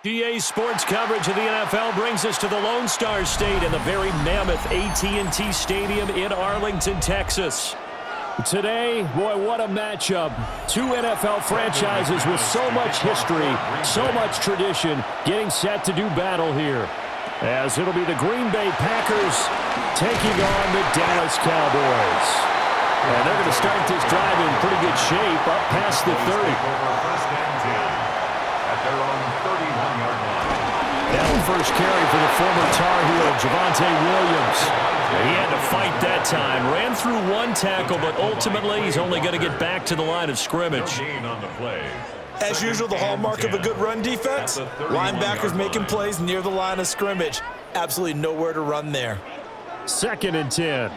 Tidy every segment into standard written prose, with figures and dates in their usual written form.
GA Sports coverage of the NFL brings us to the Lone Star State and the very mammoth AT&T Stadium in Arlington, Texas. Today, boy, what a matchup. Two NFL franchises with so much history, so much tradition, getting set to do battle here. As it'll be the Green Bay Packers taking on the Dallas Cowboys. And they're going to start this drive in pretty good shape, up past the 30. Now the first carry for the former Tar Heel, Javonte Williams. He had to fight that time. Ran through one tackle, but ultimately he's only going to get back to the line of scrimmage. As usual, the hallmark of a good run defense, linebackers making plays near the line of scrimmage. Absolutely nowhere to run there. 2nd and 10.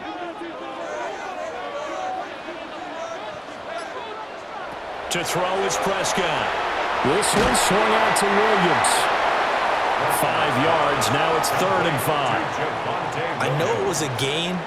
To throw is Prescott. This one swung out to Williams. 5 yards. Now it's 3rd and 5. I know it was a gain,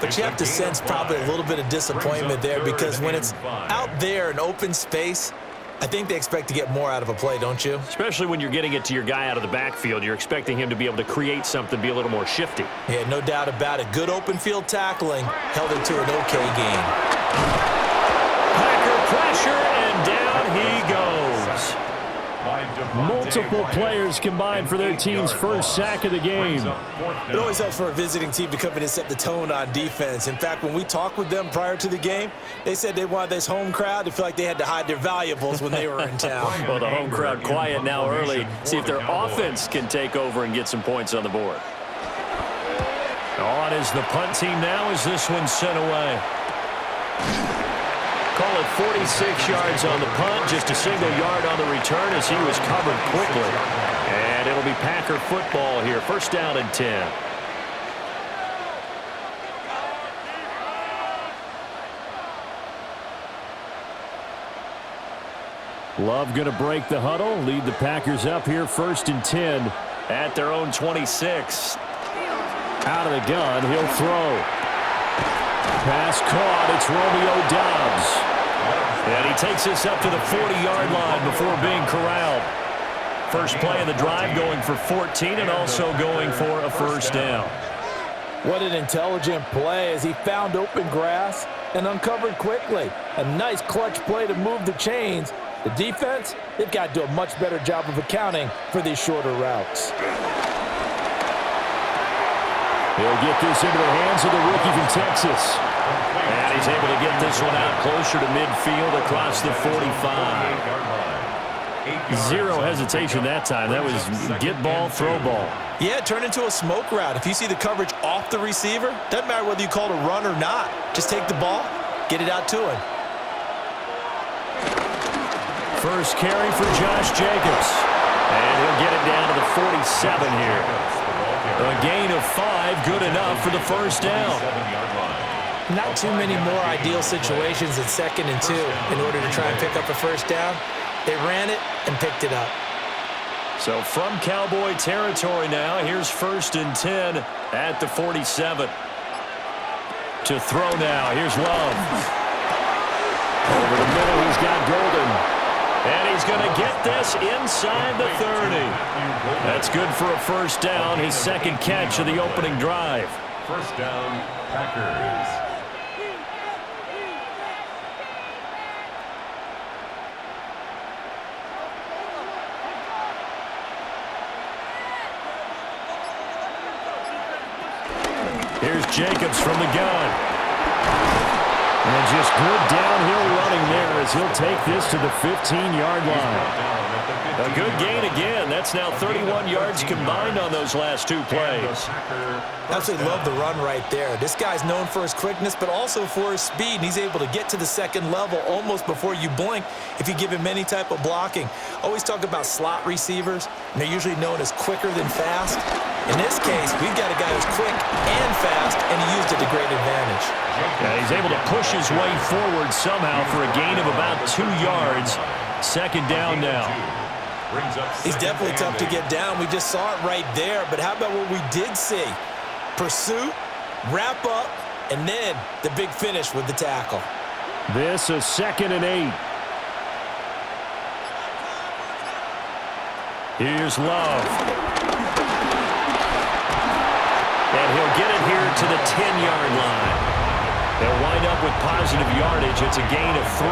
but you have to sense probably a little bit of disappointment there because when it's out there in open space, I think they expect to get more out of a play, don't you? Especially when you're getting it to your guy out of the backfield. You're expecting him to be able to create something, be a little more shifty. Yeah, no doubt about it. Good open field tackling held it to an okay gain. Packer pressure, and down he goes. Multiple players combined for their team's first sack of the game. It always helps for a visiting team to come in and set the tone on defense. In fact, when we talked with them prior to the game, they said they wanted this home crowd to feel like they had to hide their valuables when they were in town. Well, the home crowd quiet now early. See if their offense can take over and get some points on the board. On is the punt team now as this one's sent away. Call it 46 yards on the punt, just a single yard on the return as he was covered quickly. And it'll be Packer football here, 1st down and 10. Love going to break the huddle, lead the Packers up here, 1st and 10 at their own 26. Out of the gun, he'll throw. Pass caught, it's Romeo Doubs. And he takes us up to the 40-yard line before being corralled. First play of the drive going for 14 and also going for a 1st down. What an intelligent play as he found open grass and uncovered quickly. A nice clutch play to move the chains. The defense, they've got to do a much better job of accounting for these shorter routes. He'll get this into the hands of the rookie from Texas. And he's able to get this one out closer to midfield across the 45. Zero hesitation that time. That was get ball, throw ball. Yeah, turn into a smoke route. If you see the coverage off the receiver, doesn't matter whether you call it a run or not. Just take the ball, get it out to him. First carry for Josh Jacobs. And he'll get it down to the 47 here. A gain of 5, good enough for the 1st down. Not too many more ideal situations at 2nd and 2 in order to try and pick up a 1st down. They ran it and picked it up. So from Cowboy territory now, here's 1st and 10 at the 47. To throw now, here's Love. Over the middle, he's got Golden. And he's going to get this inside the 30. That's good for a 1st down, his 2nd catch of the opening drive. 1st down, Packers. Here's Jacobs from the gun. And just good downhill running there as he'll take this to the 15-yard line. A good gain again. That's now 31 yards combined on those last 2 plays. Absolutely love the run right there. This guy's known for his quickness, but also for his speed. And he's able to get to the 2nd level almost before you blink if you give him any type of blocking. Always talk about slot receivers, and they're usually known as quicker than fast. In this case, we've got a guy who's quick and fast, and he used it to great advantage. Yeah, he's able to push his way forward somehow for a gain of about 2 yards. 2nd down now. He's definitely tough to get down. We just saw it right there. But how about what we did see? Pursuit, wrap up, and then the big finish with the tackle. This is 2nd and 8. Here's Love. And he'll get it here to the 10-yard line. They'll wind up with positive yardage. It's a gain of 3,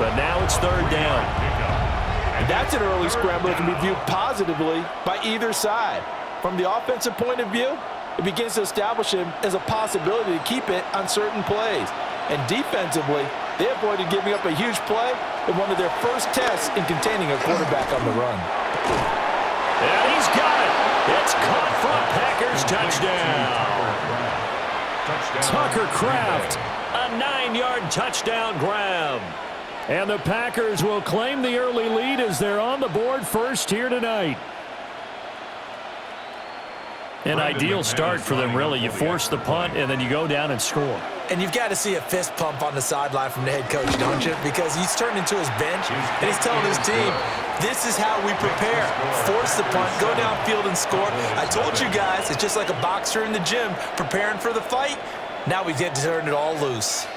but now it's third down. And that's an early scramble that can be viewed positively by either side. From the offensive point of view, it begins to establish him as a possibility to keep it on certain plays. And defensively, they avoided giving up a huge play in one of their first tests in containing a quarterback on the run. And he's got it. It's caught for a Packers touchdown. Tucker Kraft, a 9-yard touchdown grab. And the Packers will claim the early lead as they're on the board first here tonight. An ideal start for them, really. You force the punt, and then you go down and score. And you've got to see a fist pump on the sideline from the head coach, don't you? Because he's turned into his bench, and he's telling his team, this is how we prepare. Force the punt, go downfield and score. I told you guys, it's just like a boxer in the gym preparing for the fight. Now we get to turn it all loose.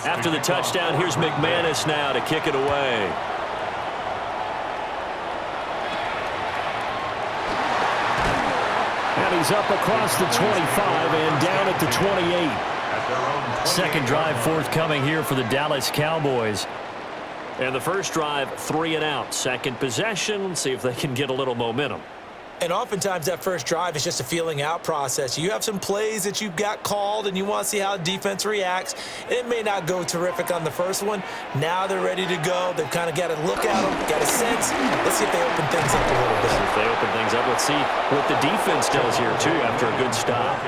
After the touchdown, here's McManus now to kick it away. And he's up across the 25 and down at the 28. Second drive forthcoming here for the Dallas Cowboys. And the first drive, 3 and out. Second possession, see if they can get a little momentum. And oftentimes that first drive is just a feeling out process. You have some plays that you've got called and you want to see how defense reacts. It may not go terrific on the first one. Now they're ready to go. They've kind of got to look at them, got a sense. Let's see if they open things up a little bit. If they open things up, let's see what the defense does here too after a good stop.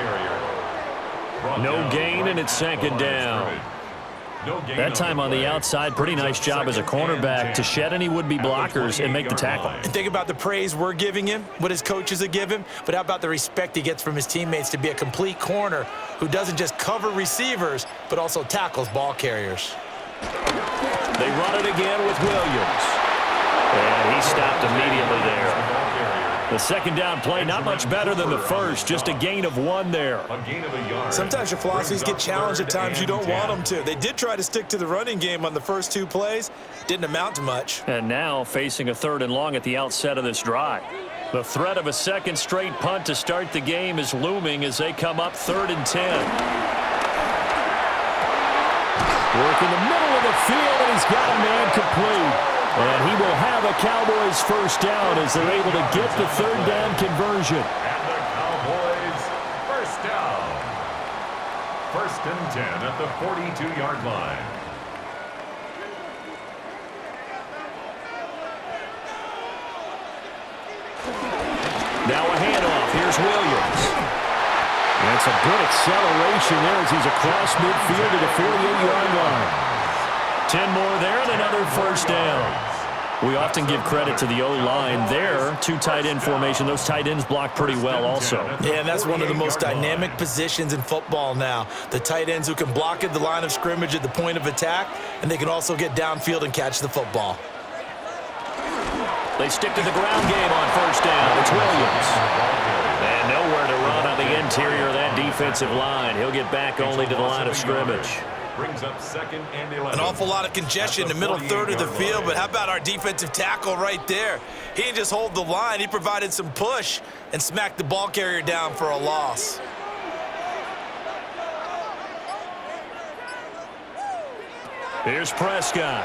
No gain, and it's second down. That time on the outside, pretty nice job as a cornerback to shed any would-be blockers and make the tackle. And think about the praise we're giving him, what his coaches are giving, but how about the respect he gets from his teammates to be a complete corner who doesn't just cover receivers, but also tackles ball carriers. They run it again with Williams. And he stopped immediately there. The second down play, not much better than the first, just a gain of 1 there. Sometimes your philosophies get challenged at times you don't want them to. They did try to stick to the running game on the first 2 plays. Didn't amount to much. And now facing a 3rd and long at the outset of this drive. The threat of a second straight punt to start the game is looming as they come up 3rd and 10. Work in the middle of the field, and he's got a man complete. And he will have a Cowboys first down as they're able to get the 3rd down conversion. And the Cowboys first down. 1st and 10 at the 42-yard line. Now a handoff. Here's Williams. That's a good acceleration there as he's across midfield to the 48-yard line. 10 more there and another first down. We often give credit to the O-line there. 2 tight end formation. Those tight ends block pretty well also. Yeah, and that's one of the most dynamic positions in football now. The tight ends who can block at the line of scrimmage at the point of attack, and they can also get downfield and catch the football. They stick to the ground game on first down. It's Williams. And nowhere to run on the interior of that defensive line. He'll get back only to the line of scrimmage. Brings up 2nd and 11. An awful lot of congestion in the middle third of the field, but how about our defensive tackle right there? He didn't just hold the line. He provided some push and smacked the ball carrier down for a loss. Here's Prescott.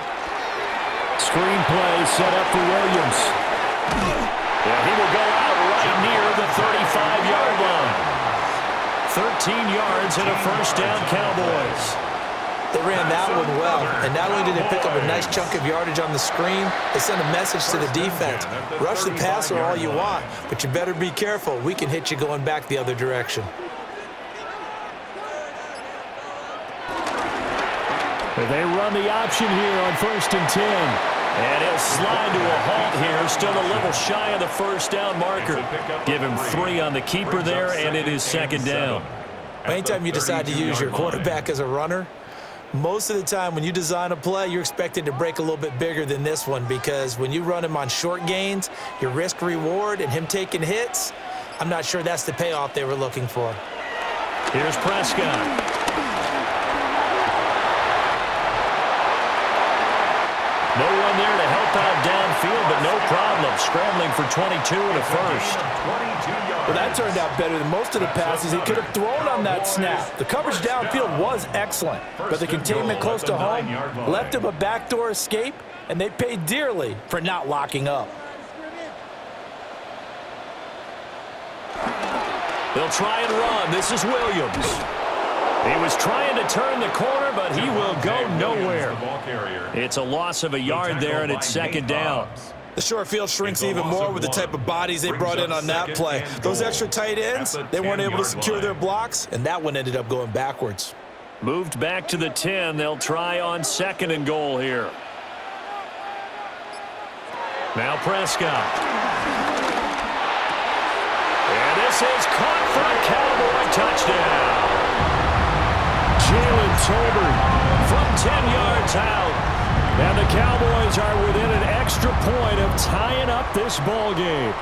Screen play set up for Williams. Yeah, he will go out right near the 35-yard line. 13 yards and a first down, Cowboys. They ran that one well, and not only did they pick up a nice chunk of yardage on the screen, they sent a message to the defense. Rush the passer all you want, but you better be careful. We can hit you going back the other direction. They run the option here on 1st and 10. And he'll slide to a halt here, still a little shy of the first down marker. Give him 3 on the keeper there, and it is second down. Anytime you decide to use your quarterback as a runner, Most of the time when you design a play, you're expected to break a little bit bigger than this one because when you run him on short gains, your risk-reward and him taking hits, I'm not sure that's the payoff they were looking for. Here's Prescott. No one there to help out downfield, but no problem. Scrambling for 22 and a first. Well, that turned out better than most of the passes he could have thrown on that snap. The coverage downfield was excellent, but the containment close to home left him a backdoor escape, and they paid dearly for not locking up. They'll try and run. This is Williams. He was trying to turn the corner, but he will go nowhere. It's a loss of a yard there, and it's second down. The short field shrinks even more with the type of bodies they brought in on that play. Those extra tight ends, they weren't able to secure their blocks, and that one ended up going backwards. Moved back to the 10. They'll try on second and goal here. Now Prescott. And this is caught for a Cowboy touchdown. Jalen Tolbert from 10 yards out. And the Cowboys are within an extra point of tying up this ball game.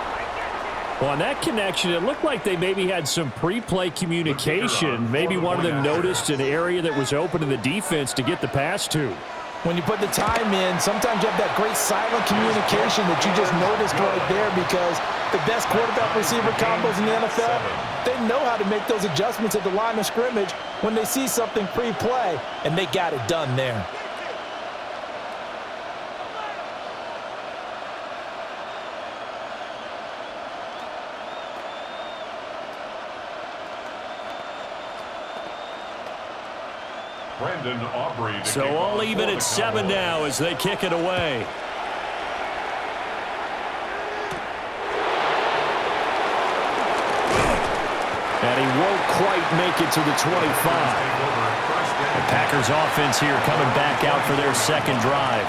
Well, on that connection, it looked like they maybe had some pre-play communication. Maybe one of them noticed an area that was open in the defense to get the pass to. When you put the time in, sometimes you have that great silent communication that you just noticed right there because the best quarterback-receiver combos in the NFL, they know how to make those adjustments at the line of scrimmage when they see something pre-play, and they got it done there. So all even at 7 now as they kick it away. And he won't quite make it to the 25. The Packers offense here coming back out for their second drive.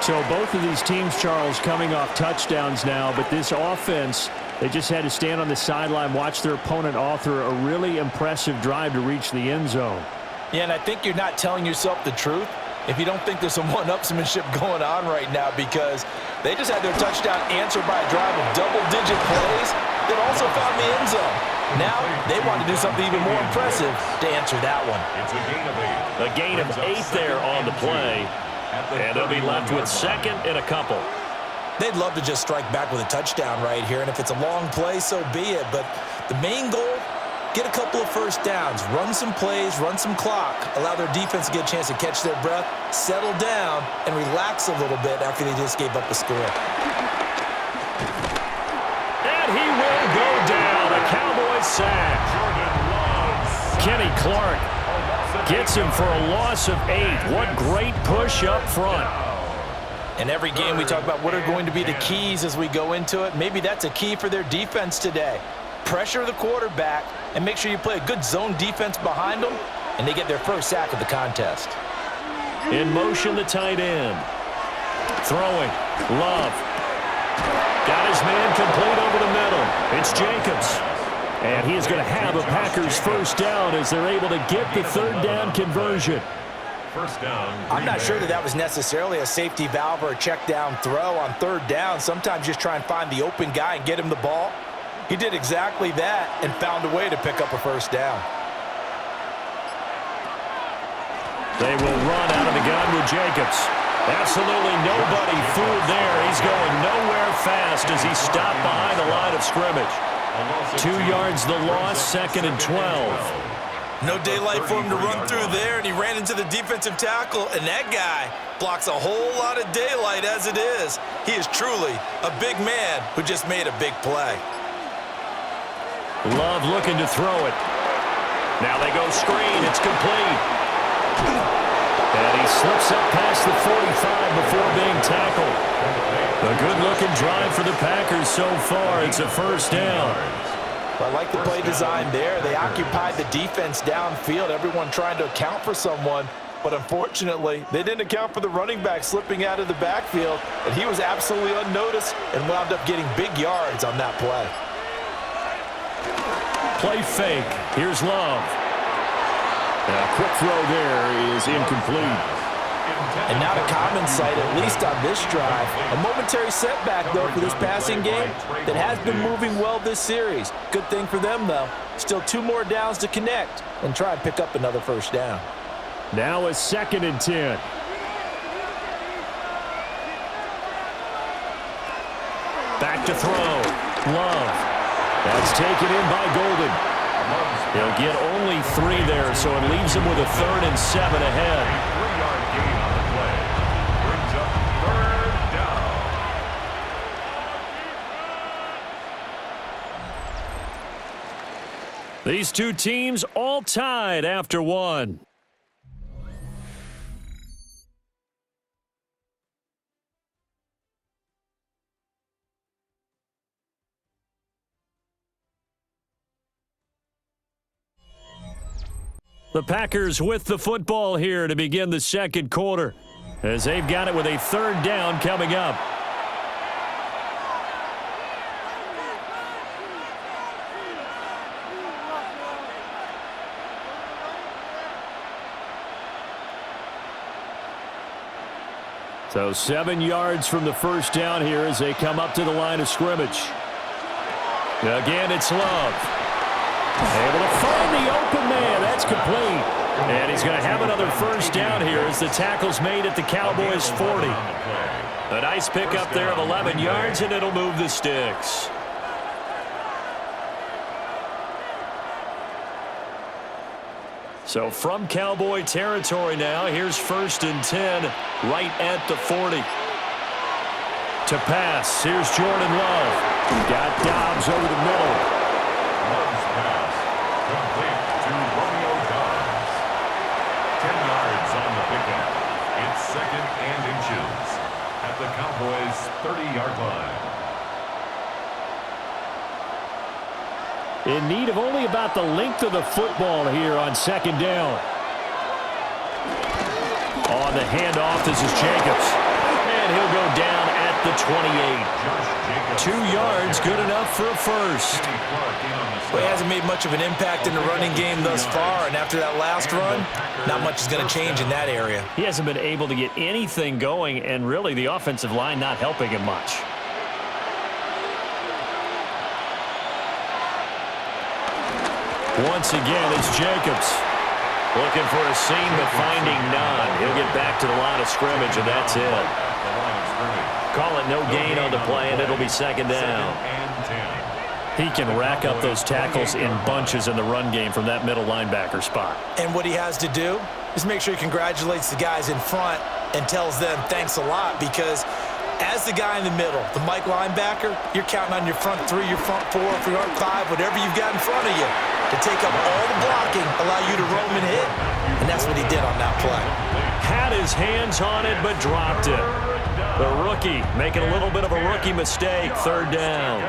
So both of these teams, Charles, coming off touchdowns now, but this offense, they just had to stand on the sideline, watch their opponent author a really impressive drive to reach the end zone. Yeah, and I think you're not telling yourself the truth if you don't think there's some one-upsmanship going on right now because they just had their touchdown answered by a drive of double-digit plays that also found the end zone. Now they want to do something even more impressive to answer that one. A gain of 8 there on the play, and they'll be left with second and a couple. They'd love to just strike back with a touchdown right here, and if it's a long play, so be it. But the main goal, get a couple of first downs, run some plays, run some clock, allow their defense to get a chance to catch their breath, settle down, and relax a little bit after they just gave up a score. And he will go down, a Cowboys sack. Kenny Clark gets him for a loss of 8. What great push up front. In every game we talk about what are going to be the keys as we go into it. Maybe that's a key for their defense today. Pressure the quarterback and make sure you play a good zone defense behind them, and they get their first sack of the contest. In motion, the tight end. Throwing. Love. Got his man complete over the middle. It's Jacobs. And he is going to have a Packers first down as they're able to get the third down conversion. First down. I'm not sure that was necessarily a safety valve or a check down throw on third down. Sometimes just try and find the open guy and get him the ball. He did exactly that and found a way to pick up a first down. They will run out of the gun with Jacobs. Absolutely nobody fooled there. He's going nowhere fast as he stopped behind the line of scrimmage. 2 yards the loss, second and 12. No daylight for him to run through there, and he ran into the defensive tackle, and that guy blocks a whole lot of daylight as it is. He is truly a big man who just made a big play. Love looking to throw it. Now they go screen. It's complete. And he slips up past the 45 before being tackled. A good-looking drive for the Packers so far. It's a first down. I like the play design there. They occupied the defense downfield, everyone trying to account for someone. But unfortunately, they didn't account for the running back slipping out of the backfield, and he was absolutely unnoticed and wound up getting big yards on that play. Play fake. Here's Love. A quick throw there is incomplete. And not a common sight, at least on this drive. A momentary setback, though, for this passing game that has been moving well this series. Good thing for them, though. Still 2 more downs to connect and try and pick up another first down. Now a 2nd and 10. Back to throw. Love. That's taken in by Golden. He'll get only 3 there, so it leaves him with a 3rd and 7 ahead. 3-yard gain on the play. Brings up 3rd down. These two teams all tied after 1. The Packers with the football here to begin the 2nd quarter, as they've got it with a 3rd down coming up. So 7 yards from the first down here as they come up to the line of scrimmage. Again, it's Love. Able to find the open man. That's complete. And he's going to have another first down here as the tackle's made at the Cowboys 40. A nice pickup there of 11 yards, and it'll move the sticks. So from Cowboy territory now, here's 1st and 10 right at the 40. To pass, here's Jordan Love. Got Dobbs over the middle. Love's pass. Complete to Romeo Dobbs. 10 yards on the pickup. It's 2nd and inches at the Cowboys' 30-yard line. In need of only about the length of the football here on 2nd down. On the handoff, this is Jacobs. And he'll go down at the 28. 2 yards, good enough for a first. Well, he hasn't made much of an impact in the running game thus far, and after that last run, not much is going to change in that area. He hasn't been able to get anything going, and really the offensive line not helping him much. Once again, it's Jacobs. Looking for a seam, but finding none. He'll get back to the line of scrimmage, and that's it. Call it no gain on the play, and it'll be 2nd down. He can rack up those tackles in bunches in the run game from that middle linebacker spot. And what he has to do is make sure he congratulates the guys in front and tells them thanks a lot, because as the guy in the middle, the Mike linebacker, you're counting on your front 3, your front 4, front 5, whatever you've got in front of you to take up all the blocking, allow you to roam and hit. And that's what he did on that play. Had his hands on it, but dropped it. The rookie making a little bit of a rookie mistake. 3rd down.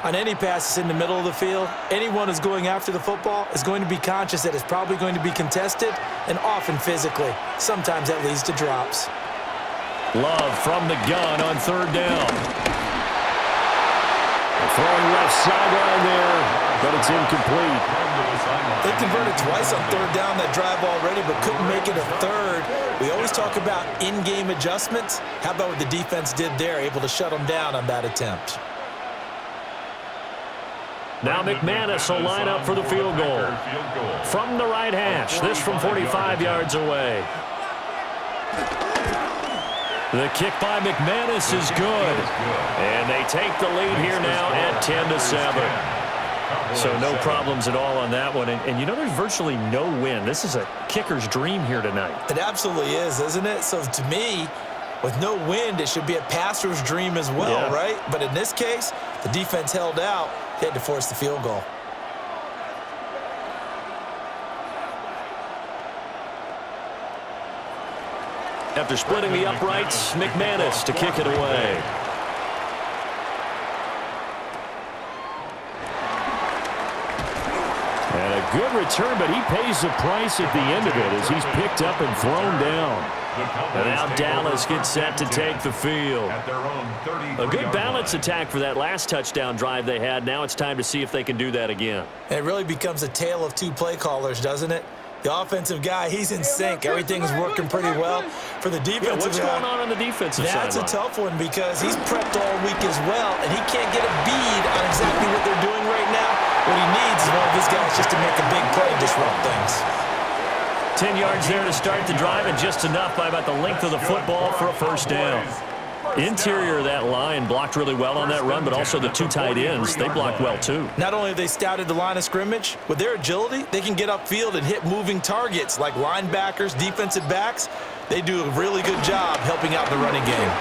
On any passes in the middle of the field, anyone who's going after the football is going to be conscious that it's probably going to be contested, and often physically. Sometimes that leads to drops. Love from the gun on 3rd down. Throwing left sideline there, but it's incomplete. They converted twice on 3rd down that drive already, but couldn't make it a 3rd. We always talk about in-game adjustments. How about what the defense did there, able to shut them down on that attempt? Now McManus will line up for the field goal. From the right hash, this from 45 yards away. The kick by McManus is good. And they take the lead here now at 10-7. So no problems at all on that one. And you know, there's virtually no wind. This is a kicker's dream here tonight. It absolutely is, isn't it? So to me, with no wind, it should be a passer's dream as well, right? But in this case, the defense held out. They had to force the field goal. After splitting the uprights, McManus to kick it away. And a good return, but he pays the price at the end of it as he's picked up and thrown down. And now Dallas gets set to take the field. A good balance attack for that last touchdown drive they had. Now it's time to see if they can do that again. And it really becomes a tale of 2 play callers, doesn't it? The offensive guy, he's in sync. Everything's working pretty well. For the defensive guy, guy, what's going on the defensive side? That's a tough one because he's prepped all week as well, and he can't get a bead on exactly what they're doing right now. What he needs is one of his guys just to make a big play and disrupt things. 10 yards there to start the drive, and just enough by about the length of the football for a first down. Interior of that line blocked really well on that run, but also the two tight ends, they blocked well too. Not only have they scouted the line of scrimmage, with their agility, they can get upfield and hit moving targets like linebackers, defensive backs. They do a really good job helping out the running game.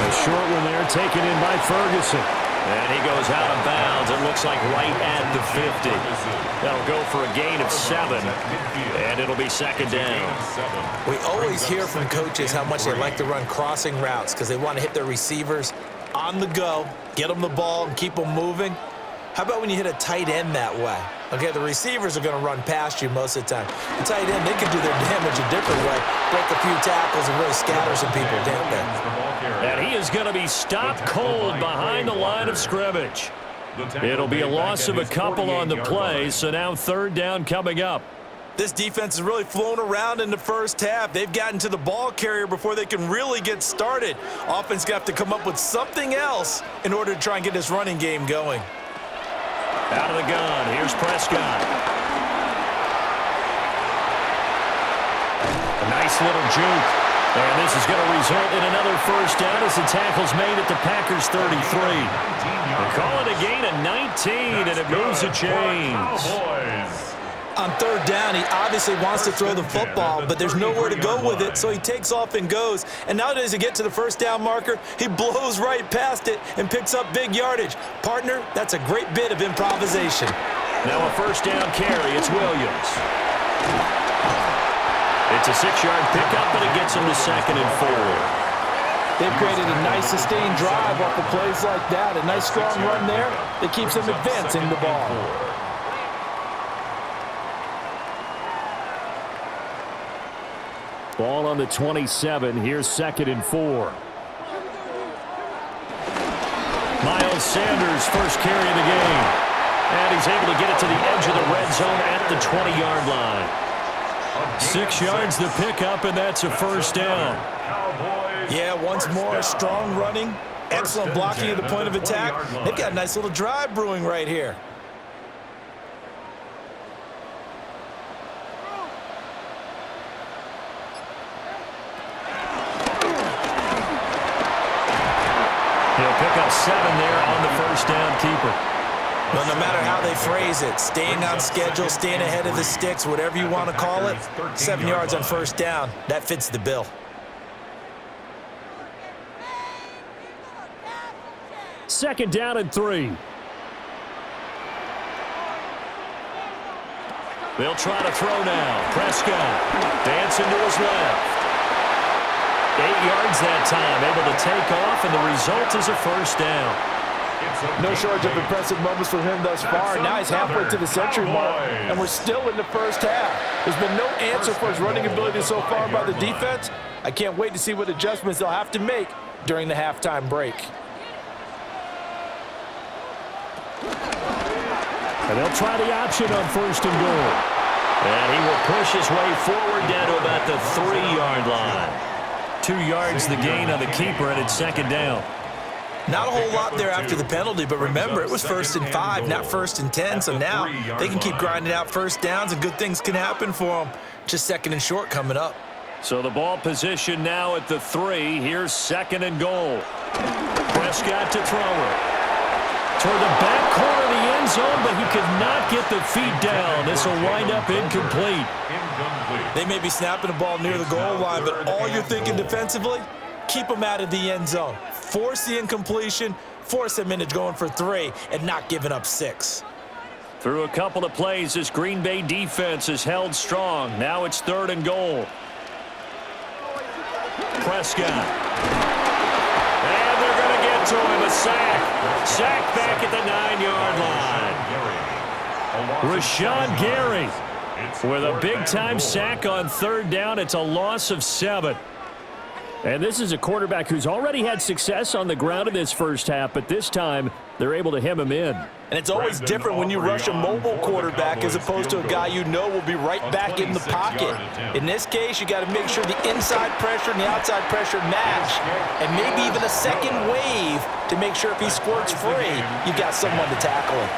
A short one there taken in by Ferguson. And he goes out of bounds. It looks like right at the 50. That'll go for a gain of 7. And it'll be second down. We always hear from coaches how much they like to run crossing routes because they want to hit their receivers on the go, get them the ball, and keep them moving. How about when you hit a tight end that way? Okay, the receivers are going to run past you most of the time. The tight end, they can do their damage a different way, break a few tackles and really scatter some people down there. And he is going to be stopped cold behind the line of scrimmage. It'll be a loss of a couple on the play, so now third down coming up. This defense has really flown around in the first half. They've gotten to the ball carrier before they can really get started. Offense got to come up with something else in order to try and get this running game going. Out of the gun, here's Prescott. A nice little juke. And this is going to result in another first down as the tackle's made at the Packers' 33. They call it a gain of 19, and it moves the chains. On third down, he obviously wants to throw the football, but there's nowhere to go with it, so he takes off and goes. And nowadays, to get to the first down marker, he blows right past it and picks up big yardage. Partner, that's a great bit of improvisation. Now a first down carry. It's Williams. It's a 6-yard pickup, but it gets him to second and 4. They've created a nice sustained drive off of plays like that. A nice strong run there that keeps them advancing the ball. Ball on the 27. Here's second and 4. Miles Sanders, first carry of the game. And he's able to get it to the edge of the red zone at the 20-yard line. 6 yards the pickup, and that's a first down. Yeah, once more, strong running, excellent blocking at the point of attack. They've got a nice little drive brewing right here. He'll pick up 7 there on the first down keeper. But no matter how they phrase it, staying on schedule, staying ahead of the sticks, whatever you want to call it, 7 yards on first down, that fits the bill. Second down and 3. They'll try to throw now. Prescott dancing to his left. 8 yards that time, able to take off, and the result is a first down. No shortage of impressive moments for him thus far. Now he's halfway to the century mark, and we're still in the first half. There's been no answer for his running ability so far by the defense. I can't wait to see what adjustments they'll have to make during the halftime break. And they'll try the option on first and goal. And he will push his way forward down to about the 3-yard line. 2 yards the gain on the keeper, and it's second down. Not a whole lot there after the penalty, but remember, it was 1st and 5, not 1st and 10, so now they can keep grinding out first downs, and good things can happen for them. Just second and short coming up. So the ball position now at the 3. Here's second and goal. Prescott to throw it. Toward the back corner of the end zone, but he could not get the feet down. This will wind up incomplete. They may be snapping the ball near the goal line, but all you're thinking defensively, keep them out of the end zone. Force the incompletion, force them into going for 3, and not giving up 6. Through a couple of plays, this Green Bay defense is held strong. Now it's third and goal. Prescott. And they're going to get to him. A sack. Sack back at the 9-yard line. Rashawn Gary with a big-time sack on third down. It's a loss of 7. And this is a quarterback who's already had success on the ground in this first half, but this time they're able to hem him in. And it's always different when you rush a mobile quarterback as opposed to a guy you know will be right back in the pocket. In this case, you got to make sure the inside pressure and the outside pressure match, and maybe even a second wave to make sure if he squirts free, you got someone to tackle him.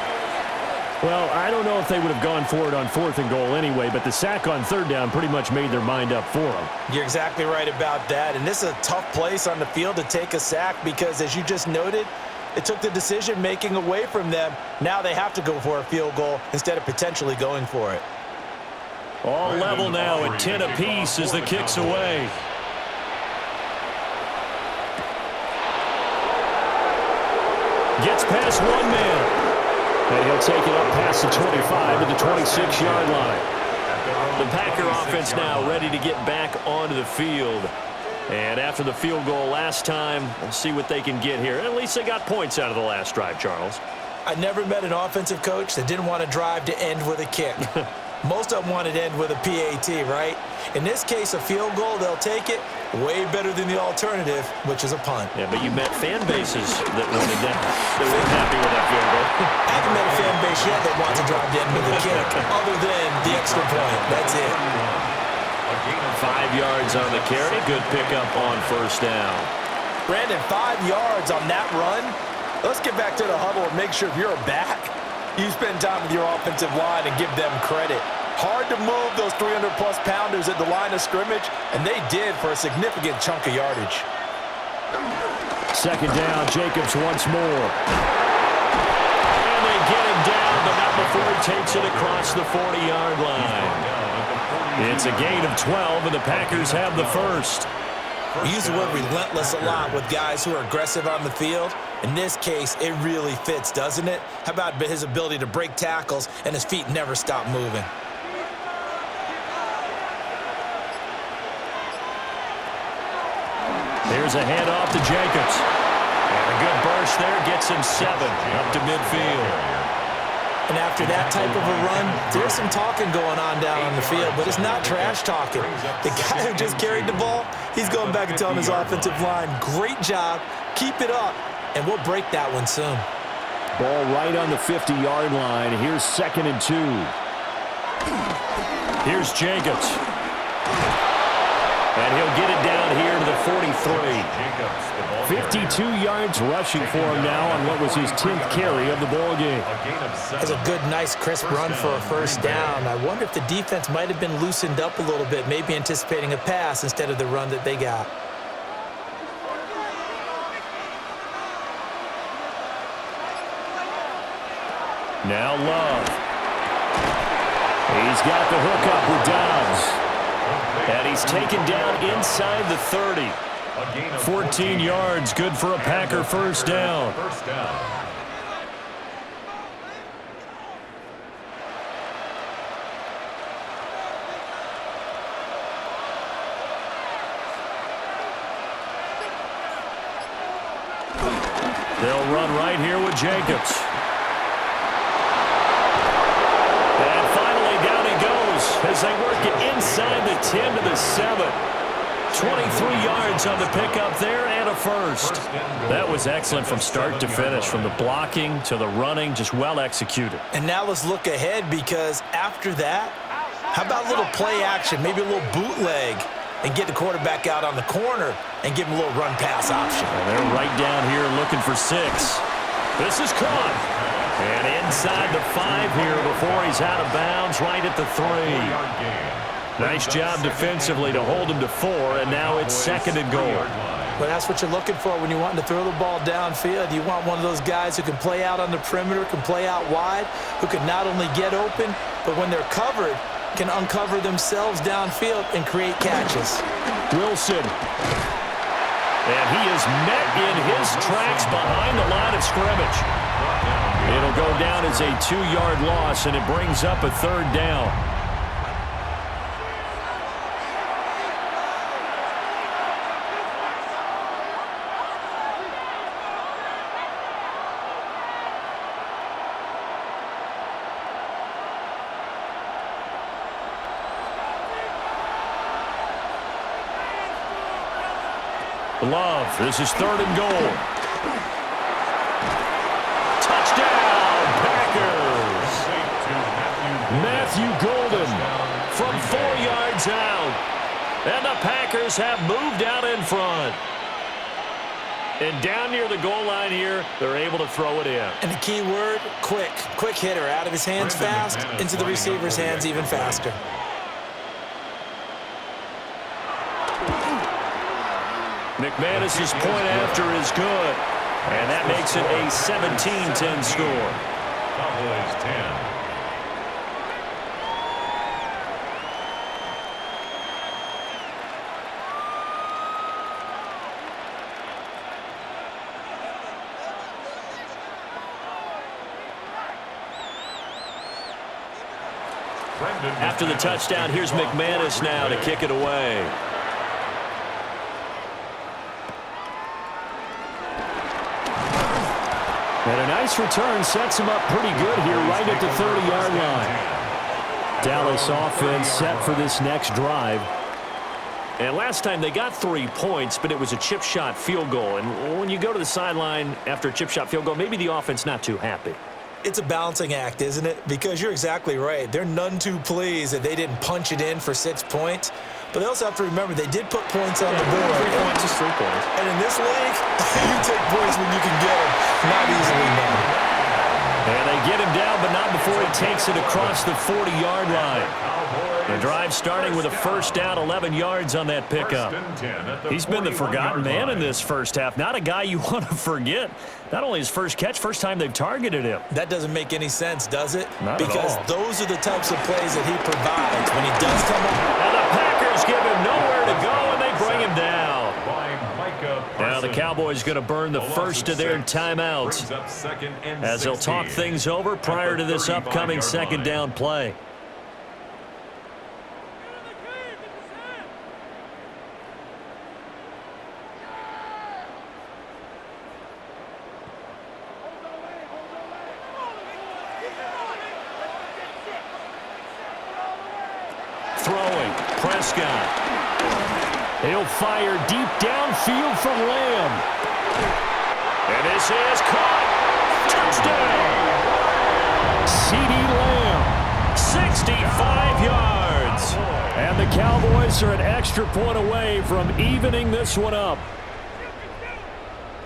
Well, I don't know if they would have gone for it on 4th and goal anyway, but the sack on 3rd down pretty much made their mind up for them. You're exactly right about that, and this is a tough place on the field to take a sack because, as you just noted, it took the decision-making away from them. Now they have to go for a field goal instead of potentially going for it. All level now at 10 apiece as the kick's away. Gets past one man. And he'll take it up past the 25 to the 26-yard line. The Packer offense now ready to get back onto the field. And after the field goal last time, we'll see what they can get here. At least they got points out of the last drive, Charles. I never met an offensive coach that didn't want to drive to end with a kick. Most of them wanted to end with a PAT, right? In this case, a field goal, they'll take it. Way better than the alternative, which is a punt. Yeah, but you met fan bases that wanted that. They weren't happy with that field goal. I haven't met a fan base yet that wants to drive to end with a kick, other than the extra point. That's it. 5 yards on the carry. Good pickup on 1st down. Brandon, 5 yards on that run. Let's get back to the huddle and make sure if you're a back, you spend time with your offensive line and give them credit. Hard to move those 300-plus pounders at the line of scrimmage, and they did for a significant chunk of yardage. 2nd down, Jacobs once more. And they get him down, but not before he takes it across the 40-yard line. It's a gain of 12, and the Packers have the first. We use the word relentless a lot with guys who are aggressive on the field. In this case, it really fits, doesn't it? How about his ability to break tackles and his feet never stop moving? Here's a handoff to Jacobs. And a good burst there gets him 7 up to midfield. And after that type of a run, there's some talking going on down on the field, but it's not trash talking. The guy who just carried the ball, he's going back and telling his offensive line, great job, keep it up, and we'll break that one soon. Ball right on the 50-yard line. Here's 2nd and 2. Here's Jacobs. And he'll get it down here to the 43. 52 yards rushing for him now on what was his 10th carry of the ball game. That's a good, nice, crisp run for a 1st down. I wonder if the defense might have been loosened up a little bit, maybe anticipating a pass instead of the run that they got. Now Love. He's got the hook up with Dobbs. And he's taken down inside the 30. 14 yards, good for a Packer 1st down. They'll run right here with Jacobs. And finally down he goes as they work it inside the 10 to the 7. 23 yards on the pickup there and a 1st. That was excellent from start to finish, from the blocking to the running, just well executed. And now let's look ahead, because after that, how about a little play action, maybe a little bootleg, and get the quarterback out on the corner and give him a little run pass option. And they're right down here looking for 6. This is caught. And inside the 5 here before he's out of bounds, right at the 3. Nice job defensively to hold him to 4, and now it's 2nd and goal. Well, that's what you're looking for when you're wanting to throw the ball downfield. You want one of those guys who can play out on the perimeter, can play out wide, who can not only get open, but when they're covered, can uncover themselves downfield and create catches. Wilson. And he is met in his tracks behind the line of scrimmage. It'll go down as a 2-yard loss, and it brings up a 3rd down. Love, this is 3rd and goal. Touchdown, Packers. Matthew Golden from 4 yards out. And the Packers have moved out in front. And down near the goal line here, they're able to throw it in. And the key word, quick. Quick hitter, out of his hands fast, into the receiver's hands even faster. McManus's point after is good. And that makes it a 17-10 score. Cowboys 10. After the touchdown, here's McManus now to kick it away. And a nice return sets him up pretty good here right at the 30-yard line. Dallas offense set for this next drive. And last time they got 3 points, but it was a chip shot field goal. And when you go to the sideline after a chip shot field goal, maybe the offense not too happy. It's a balancing act, isn't it? Because you're exactly right. They're none too pleased that they didn't punch it in for 6 points. But they also have to remember they did put points on the board. 3 points is 3 points. And in this league, you take points when you can get them. Not easily done. And they get him down, but not before he takes it across the 40-yard line. The drive starting with a first down, 11 yards on that pickup. He's been the forgotten man in this first half. Not a guy you want to forget. Not only his first catch, first time they've targeted him. That doesn't make any sense, does it? Not because at all. Those are the types of plays that he provides when he does come up. And the Packers give him nowhere to go, and they bring him down. Now the Cowboys going to burn the first of their timeouts as they'll talk things over prior to this upcoming second down play. Throwing, Prescott. He'll fire deep downfield from Lamb. And this is caught. Touchdown. CeeDee Lamb, 65 yards. And the Cowboys are an extra point away from evening this one up.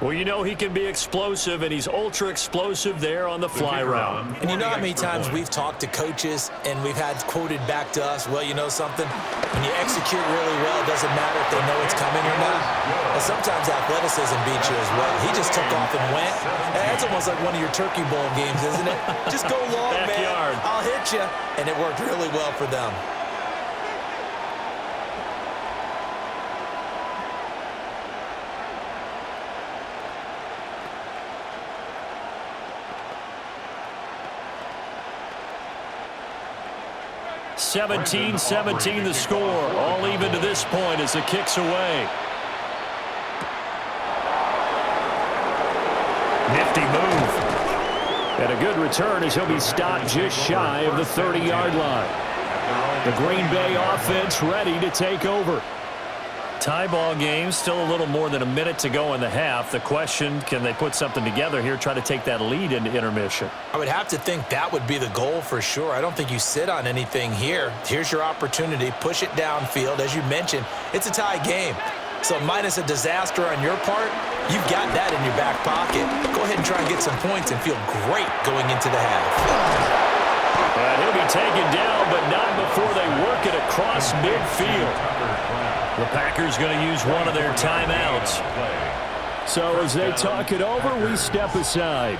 Well, you know he can be explosive, and he's ultra-explosive there on the fly route. And you know how many times we've talked to coaches and we've had quoted back to us, well, you know something? When you execute really well, it doesn't matter if they know it's coming or not. But sometimes athleticism beats you as well. He just took off and went. That's almost like one of your Turkey Bowl games, isn't it? Just go long, Backyard. man. I'll hit you. And it worked really well for them. (17-17) the score. All even to this point as the kick's away. Nifty move. And a good return as he'll be stopped just shy of the 30-yard line. The Green Bay offense ready to take over. Tie ball game, still a little more than a minute to go in the half. The question, can they put something together here, try to take that lead into intermission? I would have to think that would be the goal for sure. I don't think you sit on anything here. Here's your opportunity. Push it downfield. As you mentioned, it's a tie game. So minus a disaster on your part, you've got that in your back pocket. Go ahead and try and get some points and feel great going into the half. And he'll be taken down, but not before they work it across midfield. The Packers going to use one of their timeouts. So as they talk it over, we step aside.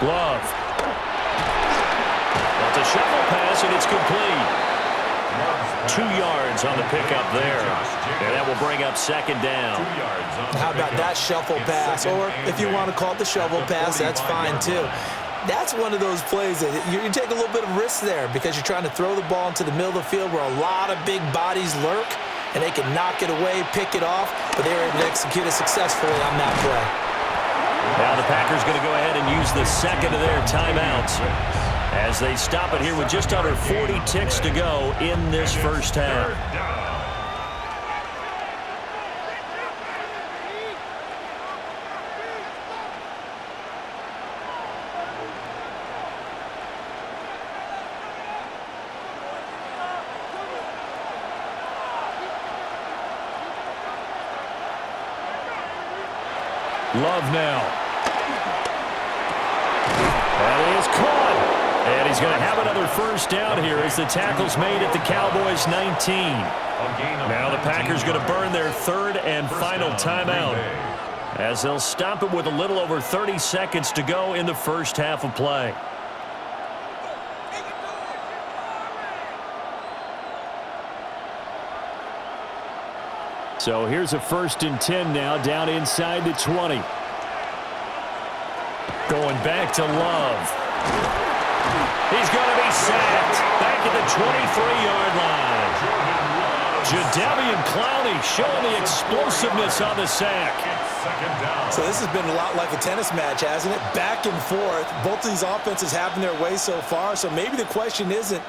Love. That's a shuffle pass, and it's complete. 2 yards on the pickup there. And that will bring up second down. How about that shuffle pass? Or if you want to call it the shovel pass, that's fine too. That's one of those plays that you take a little bit of risk there because you're trying to throw the ball into the middle of the field where a lot of big bodies lurk. and they can knock it away, pick it off, but they were able to execute it successfully on that play. Now the Packers going to go ahead and use the second of their timeouts as they stop it here with just under 40 ticks to go in this first half. Love now. That is caught. And he's going to have another first down here as the tackle's made at the Cowboys 19. Now the Packers going to burn their third and final timeout as they'll stop it with a little over 30 seconds to go in the first half of play. So here's a 1st and 10 now, down inside the 20. Going back to Love. He's going to be sacked back at the 23-yard line. Jadeveon Clowney showing the explosiveness on the sack. So this has been a lot like a tennis match, hasn't it? Back and forth. Both of these offenses having their way so far. So maybe the question isn't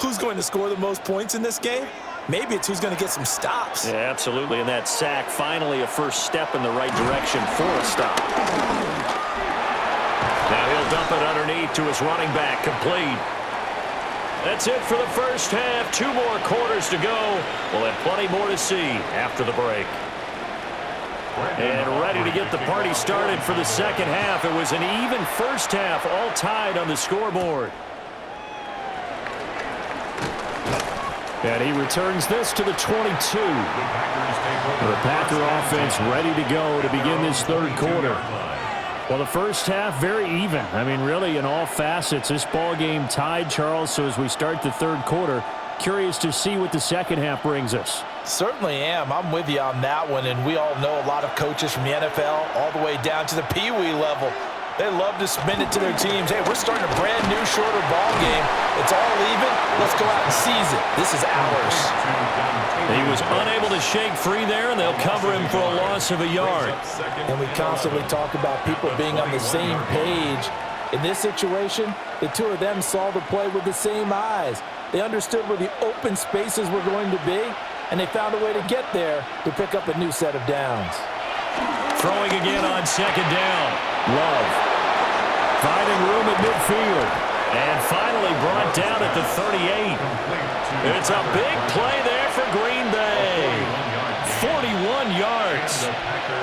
who's going to score the most points in this game. Maybe it's who's going to get some stops. Yeah, absolutely. And that sack, finally a first step in the right direction for a stop. Now he'll dump it underneath to his running back, complete. That's it for the first half. 2 more quarters to go. We'll have plenty more to see after the break. And ready to get the party started for the second half. It was an even first half, all tied on the scoreboard. And he returns this to the 22. The Packer offense ready to go to begin this third quarter. Well, the first half, very even. I mean, really, in all facets, this ball game tied, Charles. So as we start the third quarter, curious to see what the second half brings us. Certainly am. I'm with you on that one. And we all know a lot of coaches from the NFL all the way down to the Pee Wee level. They love to spin it to their teams. Hey, we're starting a brand new, shorter ball game. It's all even. Let's go out and seize it. This is ours. He was unable to shake free there, and they'll cover him for a loss of a yard. And we constantly talk about people being on the same page. In this situation, the two of them saw the play with the same eyes. They understood where the open spaces were going to be, and they found a way to get there to pick up a new set of downs. Throwing again on second down. Love. Finding room at midfield. And finally brought down at the 38. It's a big play there for Green Bay. 41 yards.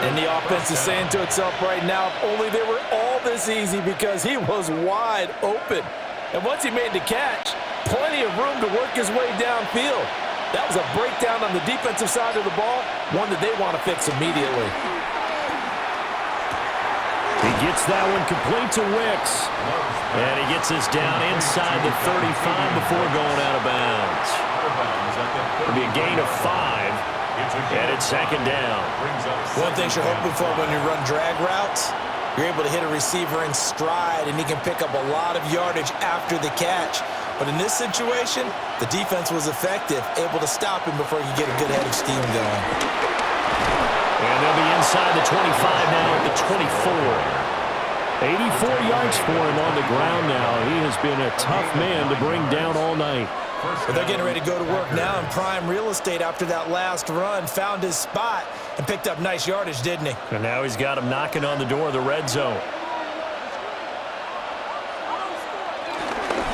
And the offense is saying to itself right now, if only they were all this easy, because he was wide open. And once he made the catch, plenty of room to work his way downfield. That was a breakdown on the defensive side of the ball, one that they want to fix immediately. He gets that one complete to Wicks. And he gets us down inside the 35 before going out of bounds. It'll be a gain of 5. And it's second down. One thing you're hoping for when you run drag routes, you're able to hit a receiver in stride, and he can pick up a lot of yardage after the catch. But in this situation, the defense was effective, able to stop him before you get a good head of steam going. And they'll be inside the 25 now at the 24. 84 yards for him on the ground now. He has been a tough man to bring down all night. But they're getting ready to go to work now in prime real estate after that last run. Found his spot and picked up nice yardage, didn't he? And now he's got him knocking on the door of the red zone.